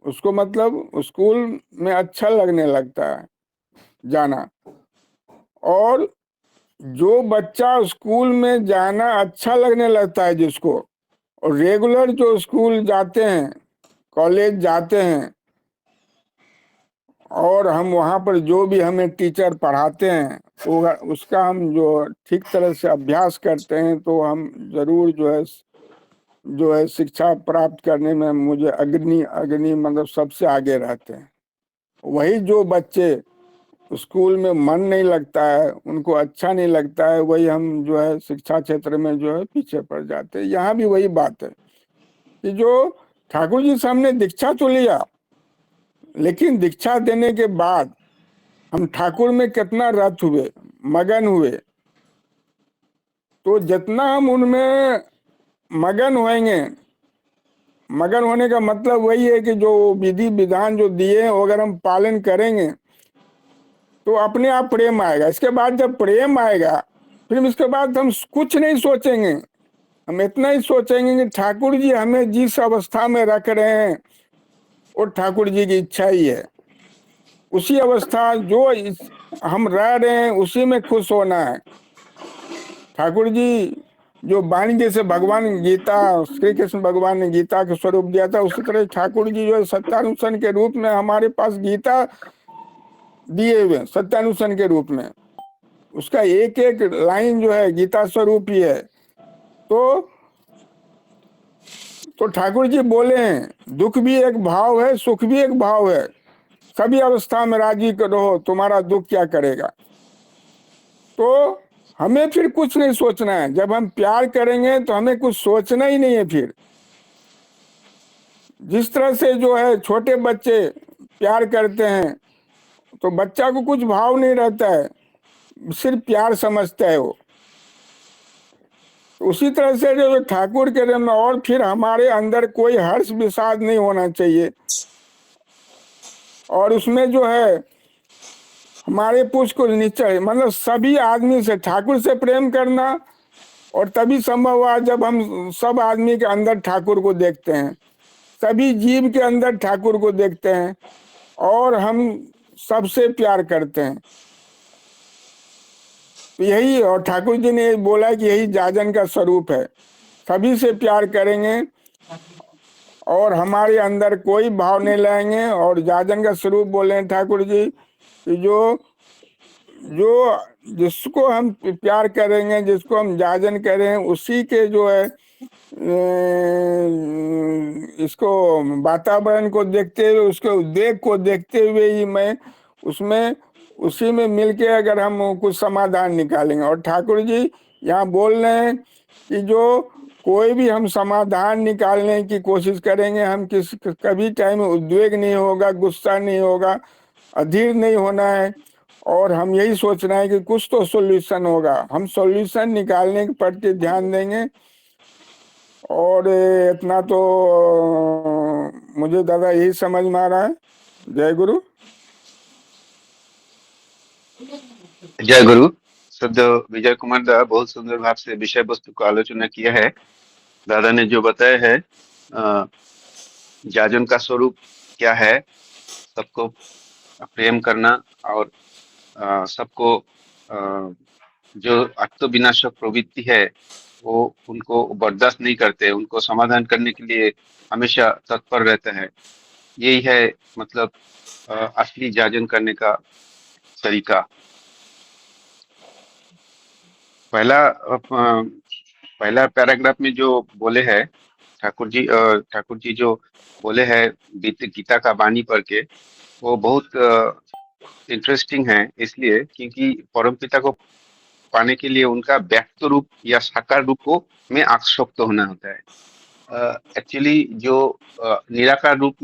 उसको मतलब स्कूल में अच्छा लगने लगता है जाना। और जो बच्चा स्कूल में जाना अच्छा लगने लगता है जिसको, और रेगुलर जो स्कूल जाते हैं, कॉलेज जाते हैं, और हम वहाँ पर जो भी हमें टीचर पढ़ाते हैं वो उसका हम जो ठीक तरह से अभ्यास करते हैं, तो हम जरूर जो है शिक्षा प्राप्त करने में मुझे अग्नि मतलब सबसे आगे रहते हैं। वही जो बच्चे स्कूल में मन नहीं लगता है, उनको अच्छा नहीं लगता है, वही हम जो है शिक्षा क्षेत्र में जो है पीछे पड़ जाते हैं। यहाँ भी वही बात है कि जो ठाकुर जी से हमने दीक्षा तो लिया, लेकिन दीक्षा देने के बाद हम ठाकुर में कितना रत हुए, मगन हुए। तो जितना हम उनमें मगन होएंगे, मगन होने का मतलब वही है कि जो विधि विधान जो दिए हैं, अगर हम पालन करेंगे तो अपने आप प्रेम आएगा। इसके बाद जब प्रेम आएगा, फिर इसके बाद हम कुछ नहीं सोचेंगे, हम इतना ही सोचेंगे कि ठाकुर जी हमें जिस अवस्था में रख रहे हैं वो ठाकुर जी की इच्छा ही है। उसी अवस्था जो हम रह रहे हैं उसी में खुश होना है। ठाकुर जी जो वाणी, जैसे भगवान गीता, श्री कृष्ण भगवान ने गीता के स्वरूप दिया था, उसी तरह ठाकुर जी जो है सत्यानुसन के रूप में हमारे पास गीता दिए हुए, सत्यानुसन के रूप में उसका एक एक लाइन जो है गीता स्वरूप ही है। तो ठाकुर जी बोले हैं, दुख भी एक भाव है, सुख भी एक भाव है, सभी अवस्था में राजी रहो, तुम्हारा दुख क्या करेगा। तो हमें फिर कुछ नहीं सोचना है। जब हम प्यार करेंगे तो हमें कुछ सोचना ही नहीं है। फिर जिस तरह से जो है छोटे बच्चे प्यार करते हैं, तो बच्चा को कुछ भाव नहीं रहता है, सिर्फ प्यार समझता है वो। उसी तरह से जो ठाकुर के रंग में, और फिर हमारे अंदर कोई हर्ष विषाद नहीं होना चाहिए। और उसमें जो है हमारे पुष्प को निश्चय, मतलब सभी आदमी से ठाकुर से प्रेम करना, और तभी संभव हुआ जब हम सब आदमी के अंदर ठाकुर को देखते हैं, सभी जीव के अंदर ठाकुर को देखते हैं, और हम सबसे प्यार करते हैं। तो यही, और ठाकुर जी ने बोला कि यही जाजन का स्वरूप है, सभी से प्यार करेंगे और हमारे अंदर कोई भाव नहीं लाएंगे। और जाजन का स्वरूप बोले हैं ठाकुर जी कि जो जिसको हम प्यार करेंगे, जिसको हम जाजन करें, उसी के जो है इसको वातावरण को देखते हुए, उसके उद्वेग को देखते हुए ही मैं उसमें उसी में मिलके अगर हम कुछ समाधान निकालेंगे। और ठाकुर जी यहाँ बोल रहे हैं कि जो कोई भी हम समाधान निकालने की कोशिश करेंगे, हम कभी टाइम उद्वेग नहीं होगा, गुस्सा नहीं होगा, अधीर नहीं होना है, और हम यही सोचना है कि कुछ तो सॉल्यूशन होगा। हम सॉल्यूशन निकालने के प्रति ध्यान देंगे। और इतना तो मुझे दादा यही समझ में आ रहा है। जय गुरु। जय गुरु। शुद्ध विजय कुमार दा बहुत सुंदर भाव से विषय वस्तु को आलोचना किया है। दादा ने जो बताया है जाजन का स्वरूप क्या है, सबको प्रेम करना, और सबको जो आत्मविनाशक प्रवृत्ति है वो उनको बर्दाश्त नहीं करते, उनको समाधान करने के लिए हमेशा तत्पर रहता है। यही है मतलब असली जाजन करने का तरीका। पहला पैराग्राफ में जो बोले हैं ठाकुर जी जो बोले हैं गीता का वाणी पढ़ के, वो बहुत इंटरेस्टिंग है, इसलिए क्योंकि परमपिता को पाने के लिए उनका व्यक्त रूप या साकार रूप को में आसक्त होना होता है। एक्चुअली जो निराकार रूप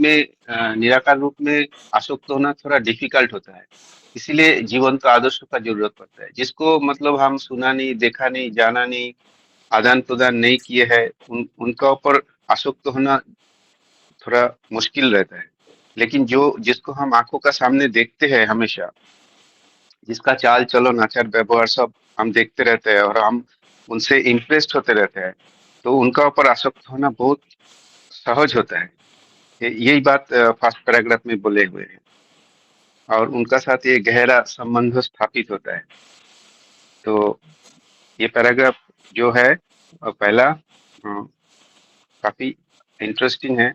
में आसक्त होना थोड़ा डिफिकल्ट होता है, इसीलिए जीवंत आदर्शों का जरूरत पड़ता है, जिसको मतलब हम सुना नहीं, देखा नहीं, जाना नहीं, आदान प्रदान नहीं किए हैं, उनका ऊपर आसक्त होना थोड़ा मुश्किल रहता है। लेकिन जो जिसको हम आंखों का सामने देखते हैं हमेशा, जिसका चाल चलन आचार व्यवहार सब हम देखते रहते हैं और हम उनसे इम्प्रेस्ड होते रहते हैं, तो उनका ऊपर आसक्त होना बहुत सहज होता है। यही बात फर्स्ट पैराग्राफ में बोले हुए हैं, और उनका साथ ये गहरा संबंध स्थापित होता है। तो ये पैराग्राफ जो है पहला काफी इंटरेस्टिंग है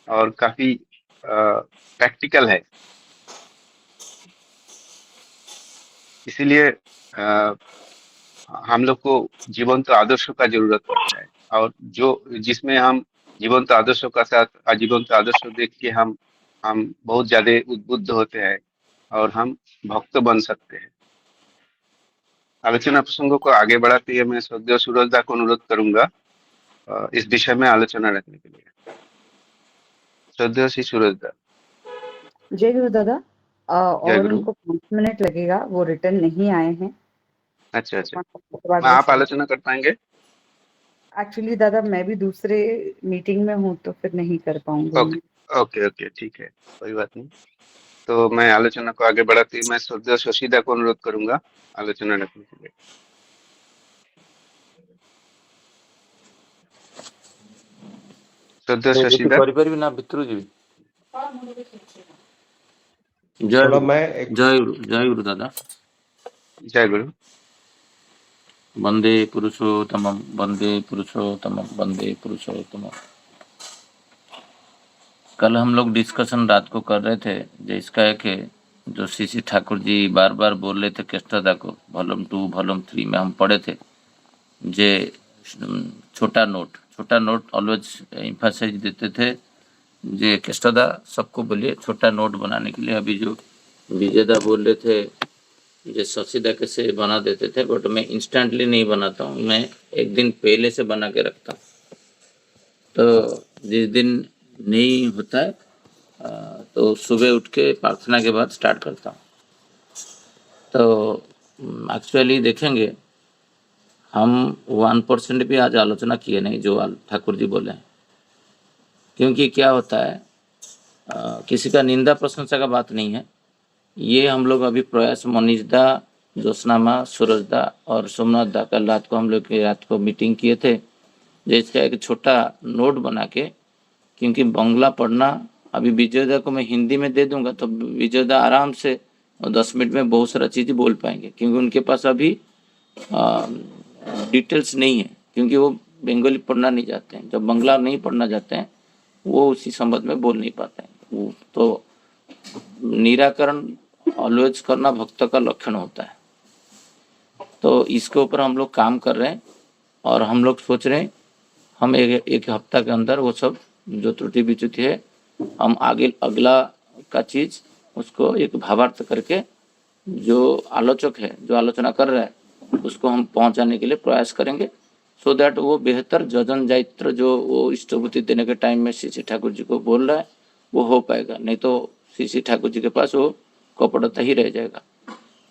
और काफी प्रैक्टिकल है, इसीलिए हम लोग को जीवंत आदर्शों का जरूरत पड़ता है, और जो जिसमें हम जीवंत आदर्शों का साथ अजीवंत आदर्श देख के हम बहुत ज्यादा उद्बुद्ध होते हैं और हम भक्त बन सकते हैं। आलोचना प्रसंगों को आगे बढ़ाते हुए मैं श्रद्धेय सूरज दा को अनुरोध करूंगा इस विषय में आलोचना रखने के लिए। श्रद्धेय श्री सूरज दा। जय गुरु दादा। जय और गुरु। उनको 5 मिनट लगेगा, वो रिटर्न नहीं आए हैं। अच्छा अच्छा, आप आलोचना कर पाएंगे? एक्चुअली दादा मैं भी दूसरे मीटिंग में हूँ, तो फिर नहीं कर पाऊंगी। ओके ओके ओके, ठीक है, कोई बात नहीं। तो मैं आलोचना को आगे बढ़ाते हुए मैं श्रद्धेय शशिदा को अनुरोध करूंगा आलोचना रखने के लिए। श्रद्धेय शशिदा। କରିପାରିବି ନା ଭିତରୁ ଯିବି? ଜୟ थोड़ा ଗୁରୁ मैं एक ଜୟ ଗୁରୁ ଦାଦା। जय गुरु। वंदे पुरुषोत्तमम वंदे पुरुषोत्तमम वंदे पुरुषोत्तमम। कल हम लोग डिस्कशन रात को कर रहे थे, जिसका है कि जो सीसी ठाकुर जी बार बार बोल रहे थे केष्टदा को, वॉल्यूम 2 वॉल्यूम 3 में हम पढ़े थे, जे छोटा नोट ऑलवेज एम्फासाइज देते थे, जे केष्टदा सबको बोलिए छोटा नोट बनाने के लिए। अभी जो विजयदा बोल रहे थे जो शशिदा कैसे बना देते थे, बट मैं इंस्टेंटली नहीं बनाता हूँ, मैं एक दिन पहले से बना के रखता हूँ। तो जिस दिन नहीं होता है तो सुबह उठ के प्रार्थना के बाद स्टार्ट करता हूँ। तो एक्चुअली देखेंगे हम 1% भी आज आलोचना किए नहीं जो ठाकुर जी बोले हैं, क्योंकि क्या होता है किसी का निंदा प्रशंसा का बात नहीं है। ये हम लोग अभी प्रयास मनीष दा, जोशनामा, सूरज दा और सोमनाथ दा कल रात को हम लोग रात को मीटिंग किए थे, जिसका एक छोटा नोट बना के, क्योंकि बंगला पढ़ना अभी विजयदा को मैं हिंदी में दे दूंगा तो विजयदा आराम से 10 मिनट में बहुत सारा चीज़ बोल पाएंगे, क्योंकि उनके पास अभी डिटेल्स नहीं है, क्योंकि वो बंगाली पढ़ना नहीं जाते हैं। जब बंगला नहीं पढ़ना जाते हैं वो उसी संबंध में बोल नहीं पाते हैं। वो तो निराकरण ऑलवेज करना भक्त का लक्षण होता है। तो इसके ऊपर हम लोग काम कर रहे हैं और हम लोग सोच रहे हैं हम एक हफ्ता के अंदर वो सब जो त्रुटि विच्युति है हम आगे अगला का चीज उसको एक भावार्थ करके जो आलोचक है जो आलोचना कर रहा है उसको हम पहुंचाने के लिए प्रयास करेंगे, सो दैट वो बेहतर जजन जायत्र जो वो इष्टभूति देने के टाइम में सीसी ठाकुर जी को बोल रहा है वो हो पाएगा, नहीं तो सीसी ठाकुर जी के पास वो कपड़ता ही रह जाएगा।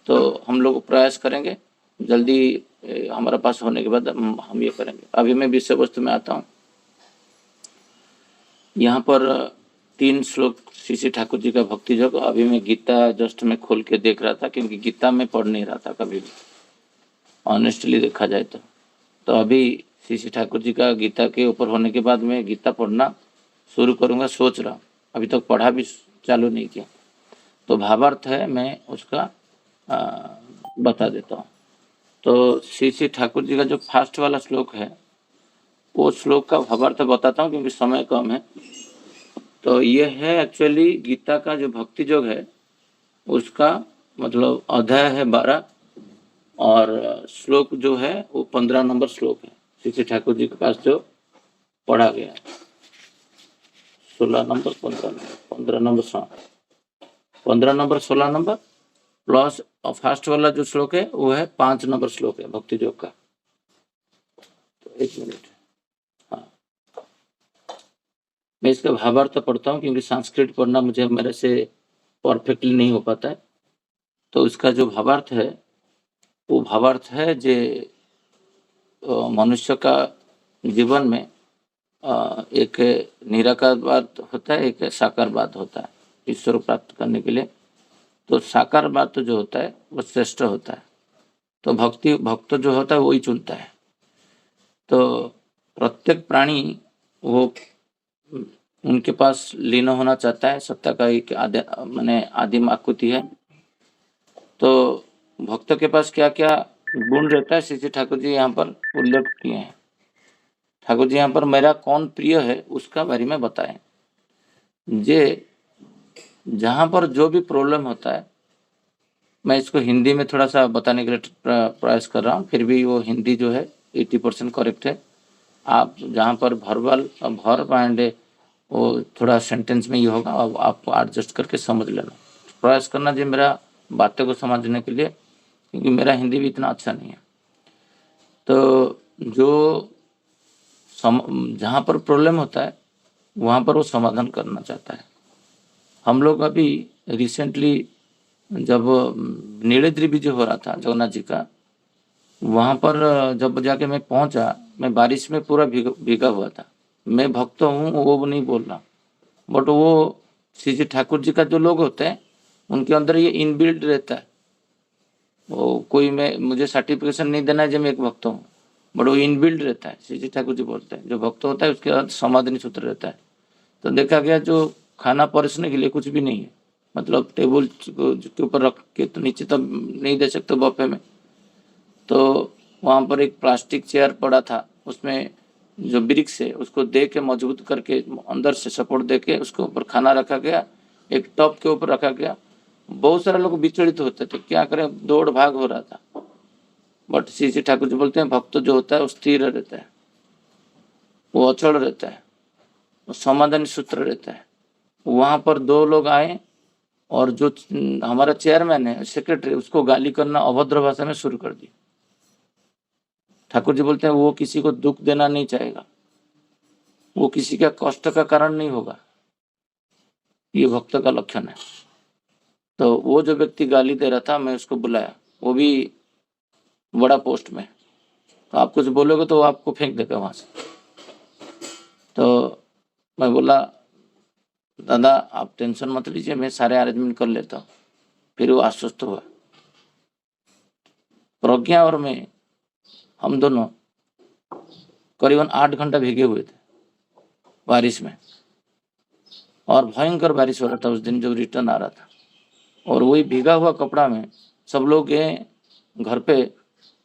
तो हम लोग प्रयास करेंगे जल्दी हमारे पास होने के बाद हम ये करेंगे। अभी मैं विषय वस्तु में आता हूँ। यहाँ पर 3 श्लोक सीसी ठाकुर जी का भक्ति योग। अभी मैं गीता जस्ट में खोल के देख रहा था, क्योंकि गीता में पढ़ नहीं रहा था कभी भी, ऑनेस्टली देखा जाए तो अभी सीसी ठाकुर जी का गीता के ऊपर होने के बाद मैं गीता पढ़ना शुरू करूँगा, सोच रहा। अभी तक पढ़ा भी चालू नहीं किया, तो भावार्थ है मैं उसका बता देता हूँ। तो सीसी ठाकुर जी का जो फर्स्ट वाला श्लोक है वो श्लोक का भावार्थ बताता हूँ, क्योंकि समय कम है। तो ये है एक्चुअली गीता का जो भक्ति योग है उसका मतलब अध्याय है 12 और श्लोक जो है वो 15 नंबर श्लोक है। सीसी ठाकुर जी के पास जो पढ़ा गया 16 number 15 number 15 number. 15 number 16 number plus first वाला जो श्लोक है वो है 5 नंबर श्लोक है भक्ति योग का। तो 1 मिनट, हाँ मैं इसका भावार्थ पढ़ता हूँ क्योंकि संस्कृत पढ़ना मुझे मेरे से परफेक्टली नहीं हो पाता है। तो इसका जो भावार्थ है वो भावार्थ है जे मनुष्य का जीवन में एक निराकारवाद होता है, एक साकारवाद होता है ईश्वर प्राप्त करने के लिए। तो साकारवाद जो होता है वो श्रेष्ठ होता है। तो भक्त जो होता है वही चुनता है। तो प्रत्येक प्राणी वो उनके पास लीन होना चाहता है, सत्ता का एक आदिम आकृति है। तो भक्त के पास क्या क्या गुण रहता है श्री ठाकुर जी यहाँ पर उल्लेख किए हैं। ठाकुर जी यहाँ पर मेरा कौन प्रिय है उसका बारे में बताएं। जे जहाँ पर जो भी प्रॉब्लम होता है, मैं इसको हिंदी में थोड़ा सा बताने के लिए प्रयास कर रहा हूँ, फिर भी वो हिंदी जो है 80% करेक्ट है। आप जहाँ पर वर्ब एंड वो थोड़ा सेंटेंस में ये होगा, अब आपको एडजस्ट करके समझ लेना, प्रयास करना जी मेरा बातें को समझने के लिए, क्योंकि मेरा हिंदी भी इतना अच्छा नहीं है। तो जो जहाँ पर प्रॉब्लम होता है वहाँ पर वो समाधान करना चाहता है। हम लोग अभी रिसेंटली जब नीलगिरी भी जो हो रहा था जगन्नाथ जी का, वहाँ पर जब जाके मैं पहुँचा, मैं बारिश में पूरा भीगा हुआ था। मैं भक्त हूँ वो नहीं बोल रहा, बट वो श्री जी ठाकुर जी का जो लोग होते हैं उनके अंदर ये इनबिल्ड रहता है। वो कोई मुझे सर्टिफिकेशन नहीं देना है जब मैं एक भक्त हूँ, बट वो इनबिल्ड रहता है। श्री जी ठाकुर जी बोलते हैं जो भक्त होता है उसके बाद समाधानी सूत्र रहता है। तो देखा गया जो खाना परोसने के लिए कुछ भी नहीं है, मतलब टेबल के ऊपर रख के तो नीचे तो नहीं दे सकते बफे में। तो वहाँ पर एक प्लास्टिक चेयर पड़ा था, उसमें जो ब्रिक्स है उसको दे के मजबूत करके अंदर से सपोर्ट दे के उसके ऊपर खाना रखा गया, एक टॉप के ऊपर रखा गया। बहुत सारे लोग विचलित होते थे, क्या करें, दौड़ भाग हो रहा था। बट श्री श्री ठाकुर जी बोलते हैं भक्त जो होता है वो स्थिर रहता है, वो अचल रहता है, वो समाधान सूत्र रहता है। वहाँ पर 2 लोग आए और जो हमारा चेयरमैन है, सेक्रेटरी, उसको गाली करना अभद्र भाषा में शुरू कर दी। ठाकुर जी बोलते हैं वो किसी को दुख देना नहीं चाहेगा, वो किसी का कष्ट का कारण नहीं होगा, ये भक्त का लक्षण है। तो वो जो व्यक्ति गाली दे रहा था, मैं उसको बुलाया, वो भी बड़ा पोस्ट में, तो आप कुछ बोलोगे तो वो आपको फेंक देगा वहां से। तो मैं बोला दादा आप टेंशन मत लीजिए, मैं सारे अरेंजमेंट कर लेता हूँ। फिर वो आश्वस्त हुआ। प्रज्ञा और मैं, हम दोनों करीबन 8 घंटा भीगे हुए थे बारिश में, और भयंकर बारिश हो रहा था उस दिन जब रिटर्न आ रहा था। और वही भीगा हुआ कपड़ा में सब लोग गए घर पे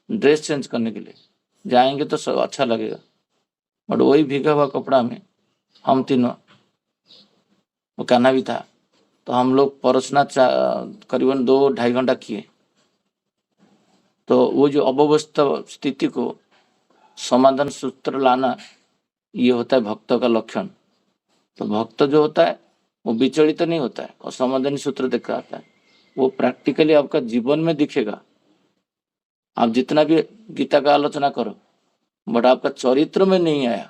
ड्रेस चेंज करने के लिए, जाएंगे तो सब अच्छा लगेगा, बट वही भीगा हुआ कपड़ा में हम तीनों, वो कान्हा भी था, तो हम लोग परोसना करीबन 2-2.5 घंटा किए। तो वो जो अव्यवस्था स्थिति को समाधान सूत्र लाना, ये होता है भक्त का लक्षण। तो भक्त जो होता है वो विचलित नहीं होता है और समाधान सूत्र देखा आता है, वो प्रैक्टिकली आपका जीवन में दिखेगा। आप जितना भी गीता का आलोचना करो, बट आपका चरित्र में नहीं आया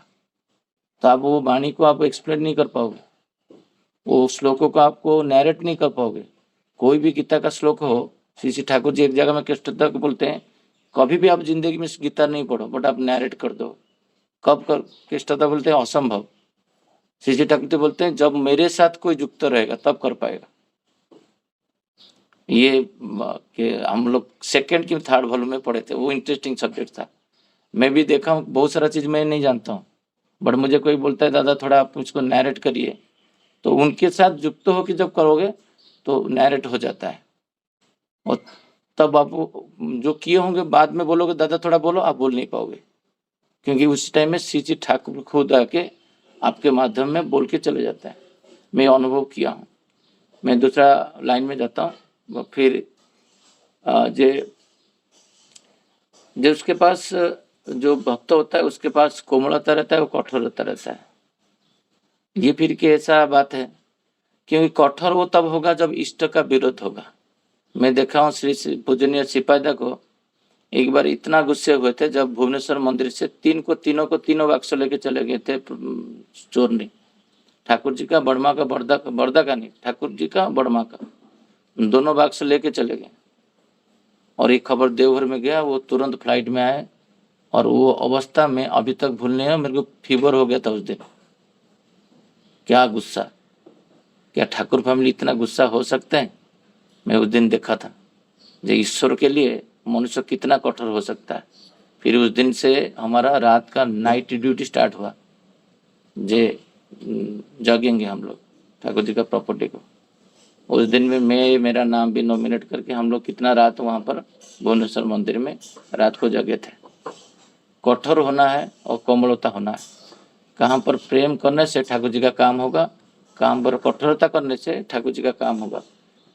तो आप वो वाणी को आप एक्सप्लेन नहीं कर पाओगे, वो श्लोकों को आपको नैरेट नहीं कर पाओगे। कोई भी गीता का श्लोक हो, श्री श्री ठाकुर जी एक जगह में कृष्णता को बोलते हैं, कभी भी आप जिंदगी में गीता नहीं पढ़ो बट आप नैरेट कर दो, कब कर कृष्णता बोलते हैं असंभव। श्री श्री ठाकुर जी बोलते हैं जब मेरे साथ कोई युक्त रहेगा तब कर पाएगा। ये कि हम लोग 2nd की 3rd वॉल्यूम में पढ़े थे, वो इंटरेस्टिंग सब्जेक्ट था। मैं भी देखा हूँ, बहुत सारा चीज मैं नहीं जानता हूँ, बट मुझे कोई बोलता है दादा थोड़ा आप मुझको नैरेट करिए, तो उनके साथ युक्त हो कि जब करोगे तो नैरेट हो जाता है। और तब आप जो किए होंगे बाद में बोलोगे दादा थोड़ा बोलो, आप बोल नहीं पाओगे, क्योंकि उस टाइम में श्री जी ठाकुर खुद आके आपके माध्यम में बोल के चले जाता है। मैं अनुभव किया हूँ। मैं दूसरा लाइन में जाता हूँ। फिर जो उसके पास जो भक्त होता है उसके पास कोमलता रहता है, वो कठोरता रहता है। ये फिर की ऐसा बात है क्योंकि कठोर वो तब होगा जब इष्ट का विरोध होगा। मैं देखा हूँ श्री पूजनीय सिपाहीदा को एक बार इतना गुस्से हुए थे जब भुवनेश्वर मंदिर से तीनों को तीनों वाक्स लेके चले गए थे चोर ने, ठाकुर जी का बड़मा का बड़दा का नहीं, ठाकुर जी का बड़मा का, दोनों वाक्स लेके चले गए। और एक खबर देवघर में गया, वो तुरंत फ्लाइट में आए और वो अवस्था में अभी तक भूलने हैं, मेरे को फीवर हो गया था उस दिन। क्या गुस्सा, क्या ठाकुर फैमिली इतना गुस्सा हो सकते हैं? मैं उस दिन देखा था जो ईश्वर के लिए मनुष्य कितना कठोर हो सकता है। फिर उस दिन से हमारा रात का नाइट ड्यूटी स्टार्ट हुआ, जे जगेंगे हम लोग ठाकुर जी का प्रॉपर्टी को। उस दिन में मैं मेरा नाम भी नॉमिनेट करके हम लोग कितना रात वहाँ पर भुवनेश्वर मंदिर में रात को जगे थे। कठोर होना है और कोमलता होना है। कहाँ पर प्रेम करने से ठाकुर जी का काम होगा, काम पर कठोरता करने से ठाकुर जी का काम होगा।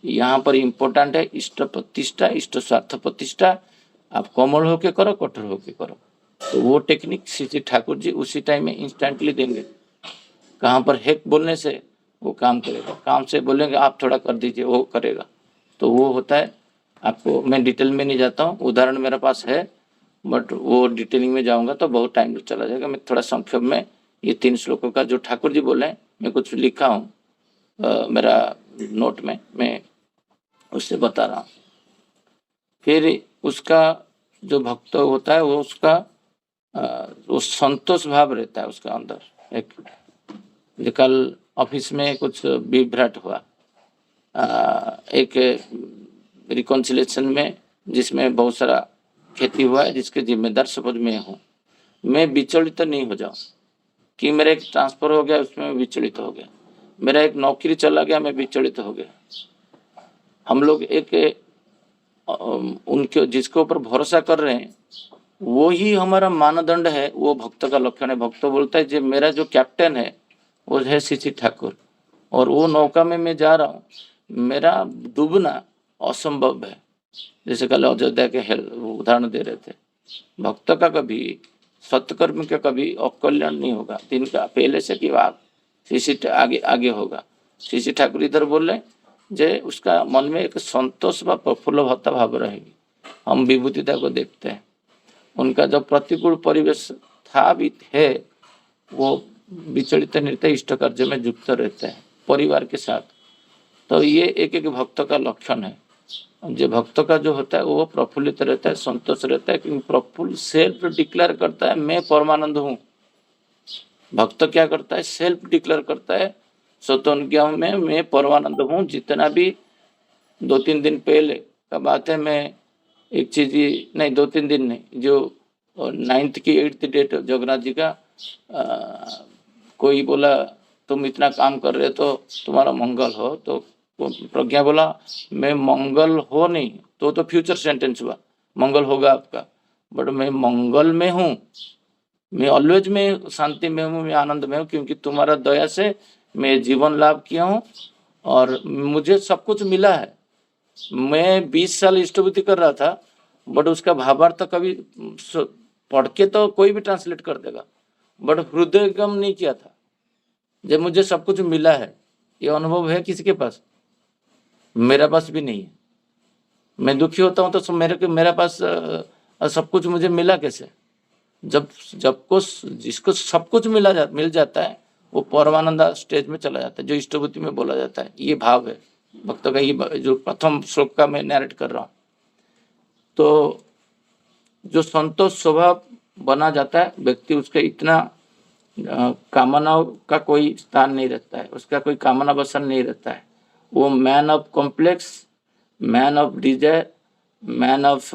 यहाँ पर इम्पोर्टेंट है इष्ट प्रतिष्ठा, इष्ट स्वार्थ प्रतिष्ठा। आप कोमल होके करो, कठोर होके करो, तो वो टेक्निक श्री ठाकुर जी उसी टाइम में इंस्टेंटली देंगे। कहाँ पर हेक बोलने से वो काम करेगा, काम से बोलेंगे आप थोड़ा कर दीजिए, वो करेगा। तो वो होता है, आपको मैं डिटेल में नहीं जाता हूँ, उदाहरण मेरे पास है, बट वो डिटेलिंग में जाऊंगा तो बहुत टाइम चला जाएगा। मैं थोड़ा संक्षेप में ये 3 श्लोकों का जो ठाकुर जी बोले मैं कुछ लिखा हूँ मेरा नोट में, मैं उससे बता रहा हूँ। फिर उसका जो भक्त होता है वो उसका वो संतोष भाव रहता है उसका अंदर। एक कल ऑफिस में कुछ विभ्राट हुआ एक रिकॉन्सिलेशन में, जिसमें बहुत सारा खेती हुआ है, जिसके जिम्मेदार शपथ में हूँ। मैं विचलित नहीं हो जाऊँ कि मेरा एक ट्रांसफर हो गया उसमें विचलित हो गया, मेरा एक नौकरी चला गया मैं विचलित हो गया। हम लोग एक उनके जिसके ऊपर भरोसा कर रहे हैं वो ही हमारा मानदंड है, वो भक्त का लक्षण है। भक्त बोलता है जो मेरा जो कैप्टन है वो है श्री ठाकुर, और वो नौका में मैं जा रहा हूँ, मेरा डूबना असंभव है। जैसे कल अयोध्या के उदाहरण दे रहे थे, भक्त का कभी सत्कर्म का कभी अकल्याण नहीं होगा, दिन का पहले से कि आप श्री आगे आगे होगा। श्री ठाकुर इधर बोल रहे जे उसका मन में एक संतोष व प्रफुल्ल भक्ता भाव रहेगी। हम विभूतिता को देखते हैं, उनका जो प्रतिकूल परिवेश था भी है, वो विचलित नृत्य इष्ट कार्य में युक्त रहते हैं परिवार के साथ। तो ये एक एक भक्त का लक्षण है। जो भक्त का जो होता है वो प्रफुल्लित रहता है, संतोष रहता है, क्योंकि प्रफुल्ल सेल्फ डिक्लेयर करता है मैं परमानंद हूँ। भक्त क्या करता है? सेल्फ डिक्लेयर करता है स्वतंत्र में मैं परमानंद हूँ। जितना भी 2-3 दिन पहले का बात है, मैं एक चीज नहीं 2-3 दिन नहीं, जो 9th की 8th डेट जगन्नाथ जी का कोई बोला तुम इतना काम कर रहे तो तुम्हारा मंगल हो, तो प्रज्ञा बोला मैं मंगल हो नहीं, तो फ्यूचर सेंटेंस हुआ, मंगल होगा आपका, बट मैं मंगल में हूँ, मैं ऑलवेज में शांति में हूँ, मैं आनंद में हूँ, क्योंकि तुम्हारा दया से मैं जीवन लाभ किया हूँ और मुझे सब कुछ मिला है। मैं 20 साल इष्टभूति कर रहा था, बट उसका भावार्थ कभी पढ़ के तो कोई भी ट्रांसलेट कर देगा, बट हृदयगम नहीं किया था। जब मुझे सब कुछ मिला है, ये अनुभव है किसी के पास? मेरा पास भी नहीं है। मैं दुखी होता हूँ तो मेरा पास सब कुछ मुझे मिला कैसे? जब जिसको सब कुछ मिल जाता है वो परमानंद स्टेज में चला जाता है, जो इष्टभूति में बोला जाता है। ये भाव है भक्तों का, ये जो प्रथम श्लोक का मैं नैरेट कर रहा हूँ। तो जो संतोष स्वभाव बना जाता है व्यक्ति, उसके इतना कामनाओं का कोई स्थान नहीं रहता है, उसका कोई कामना वसन नहीं रहता है। वो man of complex, man of desire, man of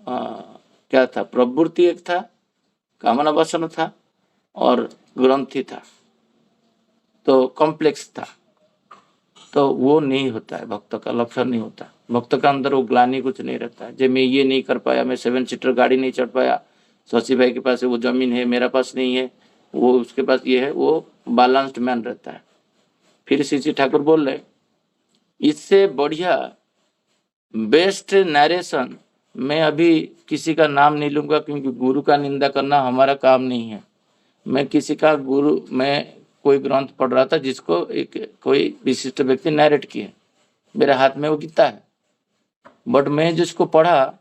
क्या था, प्रवृत्ति एक था, कामना वसन था और ग्रंथि था, तो कॉम्प्लेक्स था। तो वो नहीं होता है, भक्त का लक्षण नहीं होता। भक्त का अंदर वो ग्लानि कुछ नहीं रहता है, जब मैं ये नहीं कर पाया, मैं 7 सीटर गाड़ी नहीं चढ़ पाया, शशि भाई के पास वो जमीन है मेरा पास नहीं है, वो उसके पास ये है, वो बैलेंस्ड मैन रहता है। फिर श्री ठाकुर बोल रहे इससे बढ़िया बेस्ट नरेशन मैं अभी किसी का नाम नहीं लूंगा, क्योंकि गुरु का निंदा करना हमारा काम नहीं है। मैं किसी का गुरु, मैं कोई ग्रंथ पढ़ रहा था जिसको एक कोई विशिष्ट व्यक्ति नैरेट किए, मेरे हाथ में वो गीता है, बट मैं जिसको पढ़ा,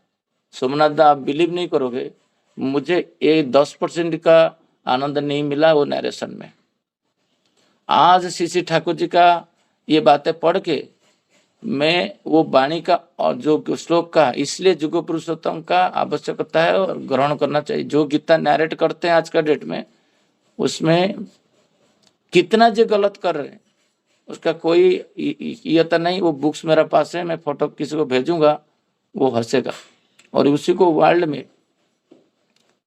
सोमनाथ दा आप बिलीव नहीं करोगे, मुझे ये 10% का आनंद नहीं मिला वो नरेशन में। आज सीसी ठाकुर जी का ये बातें पढ़ के मैं वो वाणी का और जो श्लोक का, इसलिए जुगो पुरुषोत्तम का आवश्यकता है और ग्रहण करना चाहिए। जो गीता नैरेट करते हैं आज का डेट में, उसमें कितना जो गलत कर रहे हैं उसका कोई ये तो नहीं। वो बुक्स मेरे पास है, मैं फोटो किसी को भेजूंगा, वो हंसेगा। और उसी को वर्ल्ड में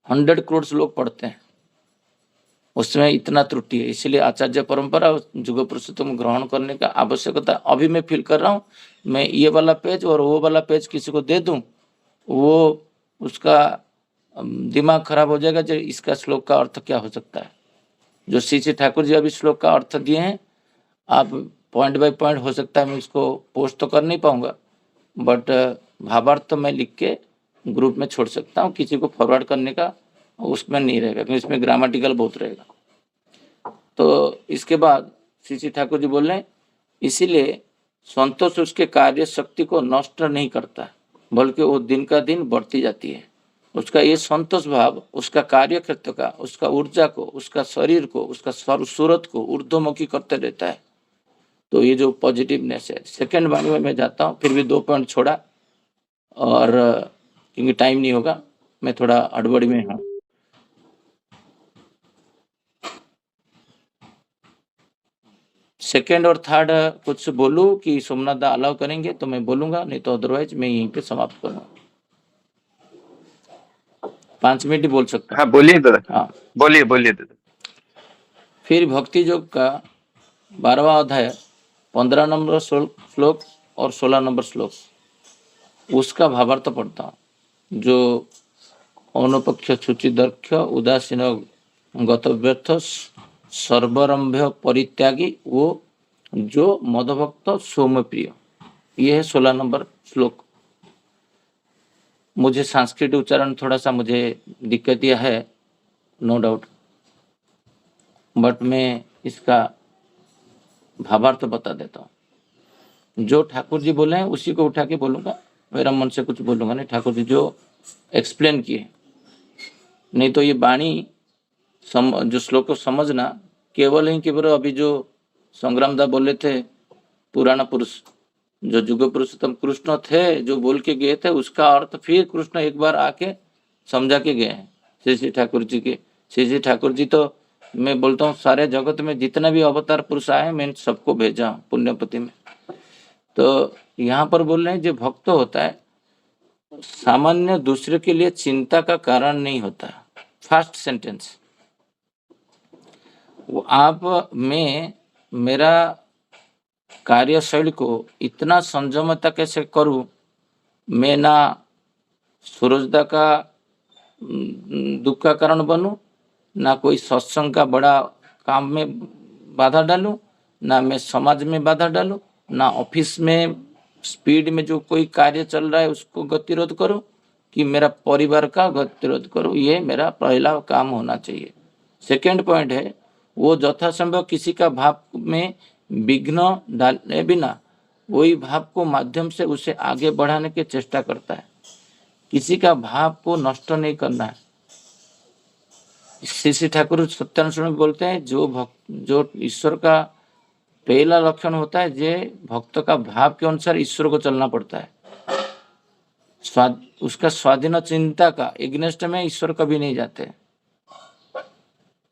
100 करोड़ लोग पढ़ते हैं, उसमें इतना त्रुटि है। इसलिए आचार्य परंपरा जुग पुरुषोत्तम ग्रहण करने का आवश्यकता अभी मैं फील कर रहा हूँ। मैं ये वाला पेज और वो वाला पेज किसी को दे दूं, वो उसका दिमाग खराब हो जाएगा। जो इसका श्लोक का अर्थ क्या हो सकता है, जो सीसी ठाकुर जी अभी श्लोक का अर्थ दिए हैं, आप पॉइंट बाय पॉइंट हो सकता है मैं इसको पोस्ट तो कर नहीं पाऊंगा, बट भावार्थ तो मैं लिख के ग्रुप में छोड़ सकता हूँ। किसी को फॉरवर्ड करने का उसमें नहीं रहेगा, क्योंकि इसमें ग्रामेटिकल बहुत रहेगा। तो इसके बाद सीसी ठाकुर जी बोल रहे हैं, इसीलिए संतोष उसके कार्य शक्ति को नष्ट नहीं करता, बल्कि वो दिन का दिन बढ़ती जाती है। उसका ये संतोष भाव उसका कार्य क्षेत्र का, उसका ऊर्जा को, उसका शरीर को, उसका सूरत को ऊर्ध्वमुखी करते रहता है। तो ये जो पॉजिटिवनेस है। सेकेंड वाणी में मैं जाता हूँ, फिर भी 2 पॉइंट छोड़ा, और क्योंकि टाइम नहीं होगा, मैं थोड़ा हड़बड़ी में हूँ। सेकेंड और थर्ड कुछ बोलूं कि सोमनाथ दा अलाउ करेंगे तो मैं बोलूंगा, नहीं तो अदरवाइज मैं यहीं पे समाप्त करूंगा। 5 मिनट ही बोल सकता हूँ। हाँ बोलिए दादा, हाँ, बोलिए बोलिए दादा। फिर भक्ति योग का 12वां अध्याय 15 नंबर श्लोक और 16 नंबर श्लोक, उसका भावार्थ पढ़ता हूँ। जो अनपक्ष शुचिदक्ष उदासीन गतव्यर्थ सर्वरंभ परित्यागी, वो जो मदभक्त सौम्य प्रिय, ये है 16 नंबर श्लोक। मुझे संस्कृत उच्चारण थोड़ा सा मुझे दिक्कत यह है, नो डाउट, बट मैं इसका भावार्थ बता देता हूँ। जो ठाकुर जी बोले हैं उसी को उठा के बोलूंगा, मेरा मन से कुछ बोलूंगा नहीं। ठाकुर जी जो एक्सप्लेन किए, नहीं तो ये वाणी जो श्लोक को समझना केवल ही केवल अभी जो संग्राम दा बोले थे, पुराना पुरुष जो जुग पुरुषोत्तम कृष्ण थे जो बोल के गए थे, उसका अर्थ फिर कृष्ण एक बार आके समझा के गए हैं श्री ठाकुर जी के। श्री ठाकुर जी तो मैं बोलता हूँ सारे जगत में जितना भी अवतार पुरुष आए मैं सबको भेजा पुण्यपति में। तो यहाँ पर बोल रहे हैं जो भक्त होता है सामान्य दूसरे के लिए चिंता का कारण नहीं होता। फर्स्ट सेंटेंस, वो आप मैं मेरा कार्यशैली को इतना संयमता कैसे करूं, मैं ना सूरजदा का दुख का कारण बनूं, ना कोई सत्संग का बड़ा काम में बाधा डालूं, ना मैं समाज में बाधा डालूं, ना ऑफिस में स्पीड में जो कोई कार्य चल रहा है उसको गतिरोध करूं, कि मेरा परिवार का गतिरोध करूं। ये मेरा पहला काम होना चाहिए। सेकेंड पॉइंट है, वो यथासंभव किसी का भाव में विघ्न डाले बिना वही भाव को माध्यम से उसे आगे बढ़ाने की चेष्टा करता है। किसी का भाव को नष्ट नहीं करना है। श्री ठाकुर सत्यानुष्ठान में बोलते हैं जो ईश्वर का पहला लक्षण होता है, जे भक्त का भाव के अनुसार ईश्वर को चलना पड़ता है। उसका स्वाधीन चिंता का एग्नेस्ट में ईश्वर कभी नहीं जाते।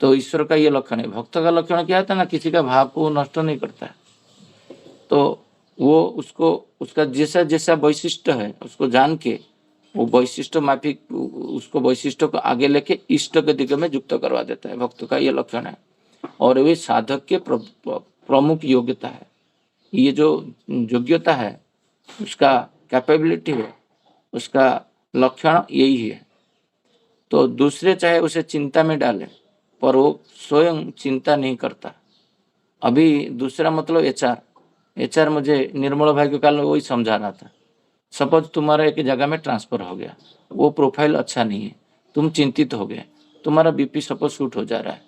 तो ईश्वर का ये लक्षण है। भक्त का लक्षण क्या था ना, किसी का भाव को नष्ट नहीं करता है। तो वो उसको उसका जैसा जैसा वैशिष्ट है उसको जान के वो वैशिष्ट माफिक उसको वैशिष्ट को आगे लेके इष्ट के दिशा में युक्त करवा देता है। भक्त का ये लक्षण है और वे साधक के प्रमुख योग्यता है। ये जो योग्यता है उसका कैपेबिलिटी है, उसका लक्षण यही है। तो दूसरे चाहे उसे चिंता में डाले पर वो स्वयं चिंता नहीं करता। अभी दूसरा मतलब एचआर मुझे निर्मल भाई के काल में वही समझा रहा था। सपोज तुम्हारा एक जगह में ट्रांसफर हो गया, वो प्रोफाइल अच्छा नहीं है, तुम चिंतित हो गए, तुम्हारा बीपी सपोज शूट हो जा रहा है,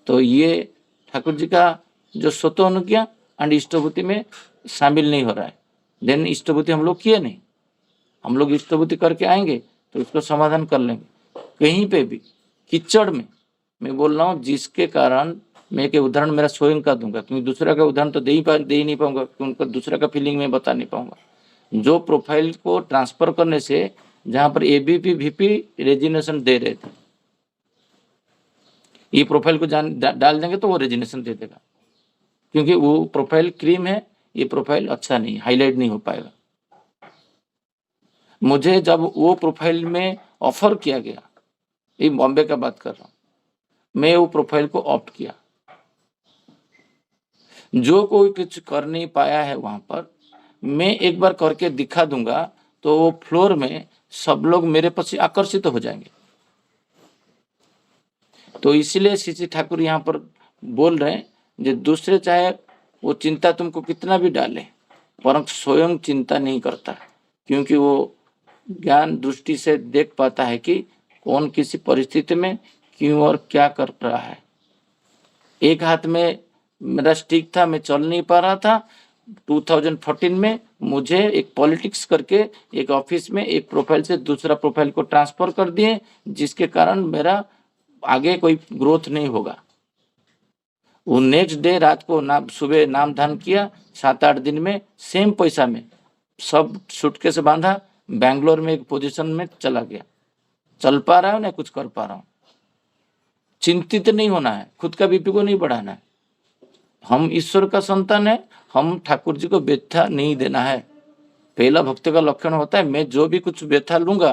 तो ये ठाकुर जी का जो स्वतः अनुज्ञा एंड इष्टभूति में शामिल नहीं हो रहा है, देन इष्टभूति हम लोग किए नहीं। हम लोग इष्टभूति करके आएंगे तो उसको समाधान कर लेंगे। कहीं पे भी कीचड़ में मैं बोल रहा हूँ, जिसके कारण मैं एक उदाहरण मेरा स्वयं का दूंगा, क्योंकि दूसरा का उदाहरण तो दे ही नहीं पाऊंगा, क्योंकि उनका दूसरा का फीलिंग में बता नहीं पाऊंगा। जो प्रोफाइल को ट्रांसफर करने से जहां पर एबीपी वीपी रेजिग्नेशन दे रहे थे, ये प्रोफाइल को डाल देंगे तो वो रेजिग्नेशन दे देगा, क्योंकि वो प्रोफाइल क्रीम है, ये प्रोफाइल अच्छा नहीं, हाईलाइट नहीं हो पाएगा। मुझे जब वो प्रोफाइल में ऑफर किया गया, ये बॉम्बे का बात कर रहा हूँ, मैं वो प्रोफाइल को ऑप्ट किया। जो कोई कुछ कर नहीं पाया है वहां पर, मैं एक बार करके दिखा दूंगा तो वो फ्लोर में सब लोग मेरे प्रति आकर्षित हो जाएंगे। तो इसलिए सीसी ठाकुर यहाँ पर बोल रहे हैं, जो दूसरे चाहे वो चिंता तुमको कितना भी डाले, परंतु स्वयं चिंता नहीं करता, क्योंकि वो ज्ञान दृष्टि से देख पाता है कि कौन किसी परिस्थिति में क्यों और क्या कर रहा है। एक हाथ में मेरा स्टिक था, मैं चल नहीं पा रहा था। 2014 में मुझे एक पॉलिटिक्स करके एक ऑफिस में एक प्रोफाइल से दूसरा प्रोफाइल को ट्रांसफर कर दिए, जिसके कारण मेरा आगे कोई ग्रोथ नहीं होगा। वो नेक्स्ट डे रात को सुबह नाम दान किया, 7-8 दिन में सेम पैसा में सब सूटकेस बांधा, बैंगलोर में एक पोजीशन में चला गया। चल पा रहा हूँ ना, कुछ कर पा रहा हूँ। चिंतित नहीं होना है, खुद का बीपी को नहीं बढ़ाना है। हम ईश्वर का संतान है, हम ठाकुर जी को व्यथा नहीं देना है। पहला भक्त का लक्षण होता है, मैं जो भी कुछ व्यथा लूंगा,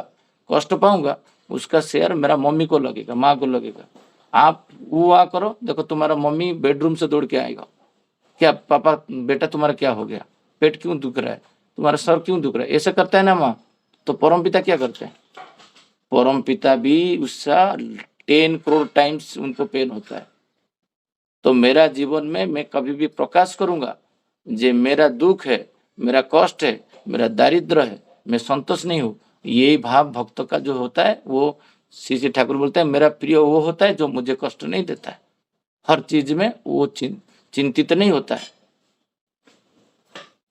कष्ट पाऊंगा, उसका शेयर मेरा मम्मी को लगेगा, माँ को लगेगा। आप वो करो, देखो तुम्हारा मम्मी बेडरूम से दौड़ के आएगा, क्या पापा बेटा तुम्हारा क्या हो गया, पेट क्यों दुख रहा है, तुम्हारा सर क्यों दुख रहा है, ऐसा करता है ना माँ। तो परम पिता क्या करते हैं? परम पिता भी उसका 10 करोड़ टाइम्स उनको पेन होता है। तो मेरा जीवन में मैं कभी भी प्रकाश करूंगा, जे मेरा दुख है, मेरा कष्ट है, मेरा दारिद्र है, मैं संतोष नहीं हूँ, यही भाव भक्त का जो होता है, वो सीसी ठाकुर बोलते हैं मेरा प्रिय वो होता है जो मुझे कष्ट नहीं देता है, हर चीज में वो चिंतित नहीं होता है।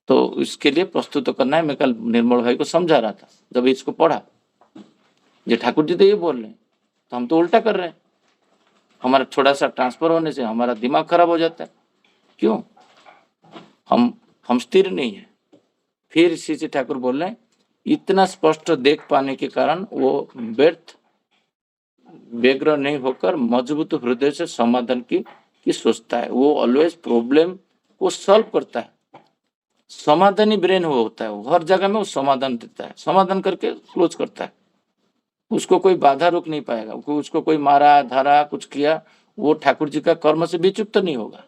तो इसके लिए प्रस्तुत करना है। मैं कल निर्मल भाई को समझा रहा था, जब इसको पढ़ा, जो ठाकुर जी तो ये बोल रहे हैं, तो हम तो उल्टा कर रहे हैं। हमारा थोड़ा सा ट्रांसफर होने से हमारा दिमाग खराब हो जाता है। क्यों? हम स्थिर नहीं है। फिर सीसी ठाकुर बोल रहे हैं, इतना स्पष्ट देख पाने के कारण वो व्यग्र नहीं होकर मजबूत हृदय से समाधान की सोचता है। वो ऑलवेज प्रॉब्लम को सॉल्व करता है। समाधानी ब्रेन वो होता है, वो हर जगह में वो समाधान देता है, समाधान करके क्लोज करता है। उसको कोई बाधा रोक नहीं पाएगा। उसको कोई मारा धारा कुछ किया, वो ठाकुर जी का कर्म से विचुक्त नहीं होगा।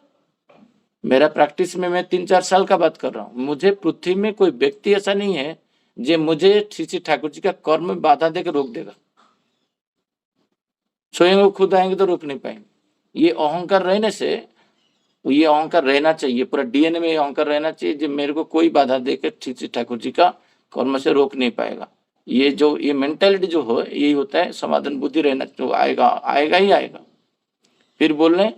मेरा प्रैक्टिस में मैं 3-4 साल का बात कर रहा हूँ। मुझे पृथ्वी में कोई व्यक्ति ऐसा नहीं है जो मुझे श्री ठाकुर जी का कर्म में बाधा देकर रोक देगा। स्वयं वो खुद आएंगे तो रोक नहीं पाएंगे। ये अहंकार रहने से, ये अहंकार रहना चाहिए, पूरा डीएनए में अहंकार रहना चाहिए, जो मेरे को कोई बाधा देकर श्री ठाकुर जी का कर्म से रोक नहीं पाएगा। ये मेंटालिटी जो हो, यही होता है समाधान बुद्धि रहना, जो आएगा ही आएगा। फिर बोल रहे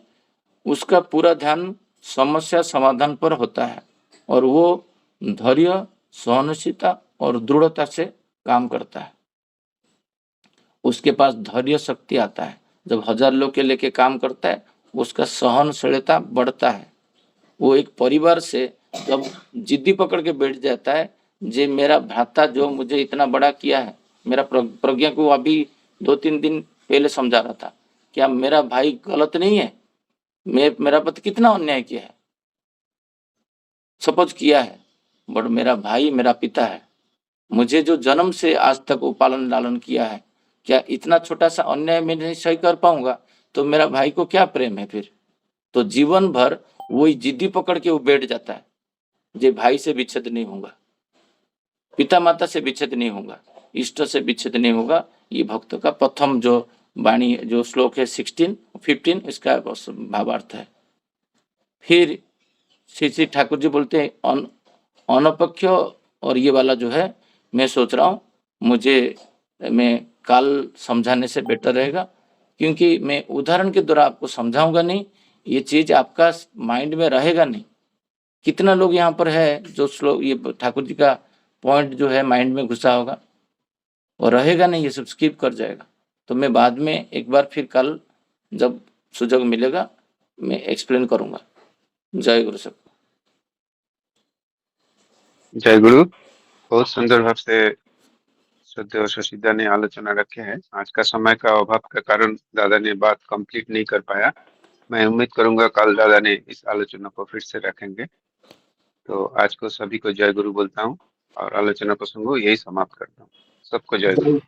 उसका पूरा ध्यान समस्या समाधान पर होता है और वो धैर्य, सहनशीलता और दृढ़ता से काम करता है। उसके पास धैर्य शक्ति आता है। जब 1000 लोग के लेके काम करता है, उसका सहनशीलता बढ़ता है। वो एक परिवार से जब जिद्दी पकड़ के बैठ जाता है, जे मेरा भ्राता जो मुझे इतना बड़ा किया है, मेरा प्रज्ञा को अभी 2-3 दिन पहले समझा रहा था, क्या मेरा भाई गलत नहीं है? मेरा पति कितना अन्याय किया है, सपोज किया है, बट मेरा भाई मेरा पिता है। मुझे जो जन्म से आज तक वो पालन लालन किया है, क्या इतना छोटा सा अन्याय मैं नहीं सही कर पाऊंगा? तो मेरा भाई को क्या प्रेम है फिर? तो जीवन भर वही जिद्दी पकड़ के वो बैठ जाता है, जे भाई से विच्छेद नहीं होगा, पिता माता से विच्छेद नहीं होगा, इष्ट से विच्छेद नहीं होगा। ये भक्त का प्रथम जो वाणी जो श्लोक है 16-15, इसका भावार्थ है। फिर श्री ठाकुर जी बोलते हैं अनपेक्ष, और ये वाला जो है मैं सोच रहा हूँ मैं काल समझाने से बेटर रहेगा, क्योंकि मैं उदाहरण के द्वारा आपको समझाऊंगा नहीं, ये चीज आपका माइंड में रहेगा नहीं। कितना लोग यहाँ पर है जो श्लोक ये ठाकुर जी का पॉइंट जो है माइंड में घुसा होगा, और रहेगा नहीं, ये सब स्किप कर जाएगा। तो मैं बाद में एक बार फिर कल जब सुजग मिलेगा मैं एक्सप्लेन करूंगा। जय गुरु सब। जय गुरु। बहुत सुंदर भाव से श्रद्धेय शशिदा ने आलोचना रखे है। आज का समय का अभाव के कारण दादा ने बात कंप्लीट नहीं कर पाया। मैं उम्मीद करूंगा कल दादा ने इस आलोचना को फिर से रखेंगे। तो आज को सभी को जय गुरु बोलता हूँ और आलोचना प्रसंग को यही समाप्त करता हूँ। सबको जय गुरु।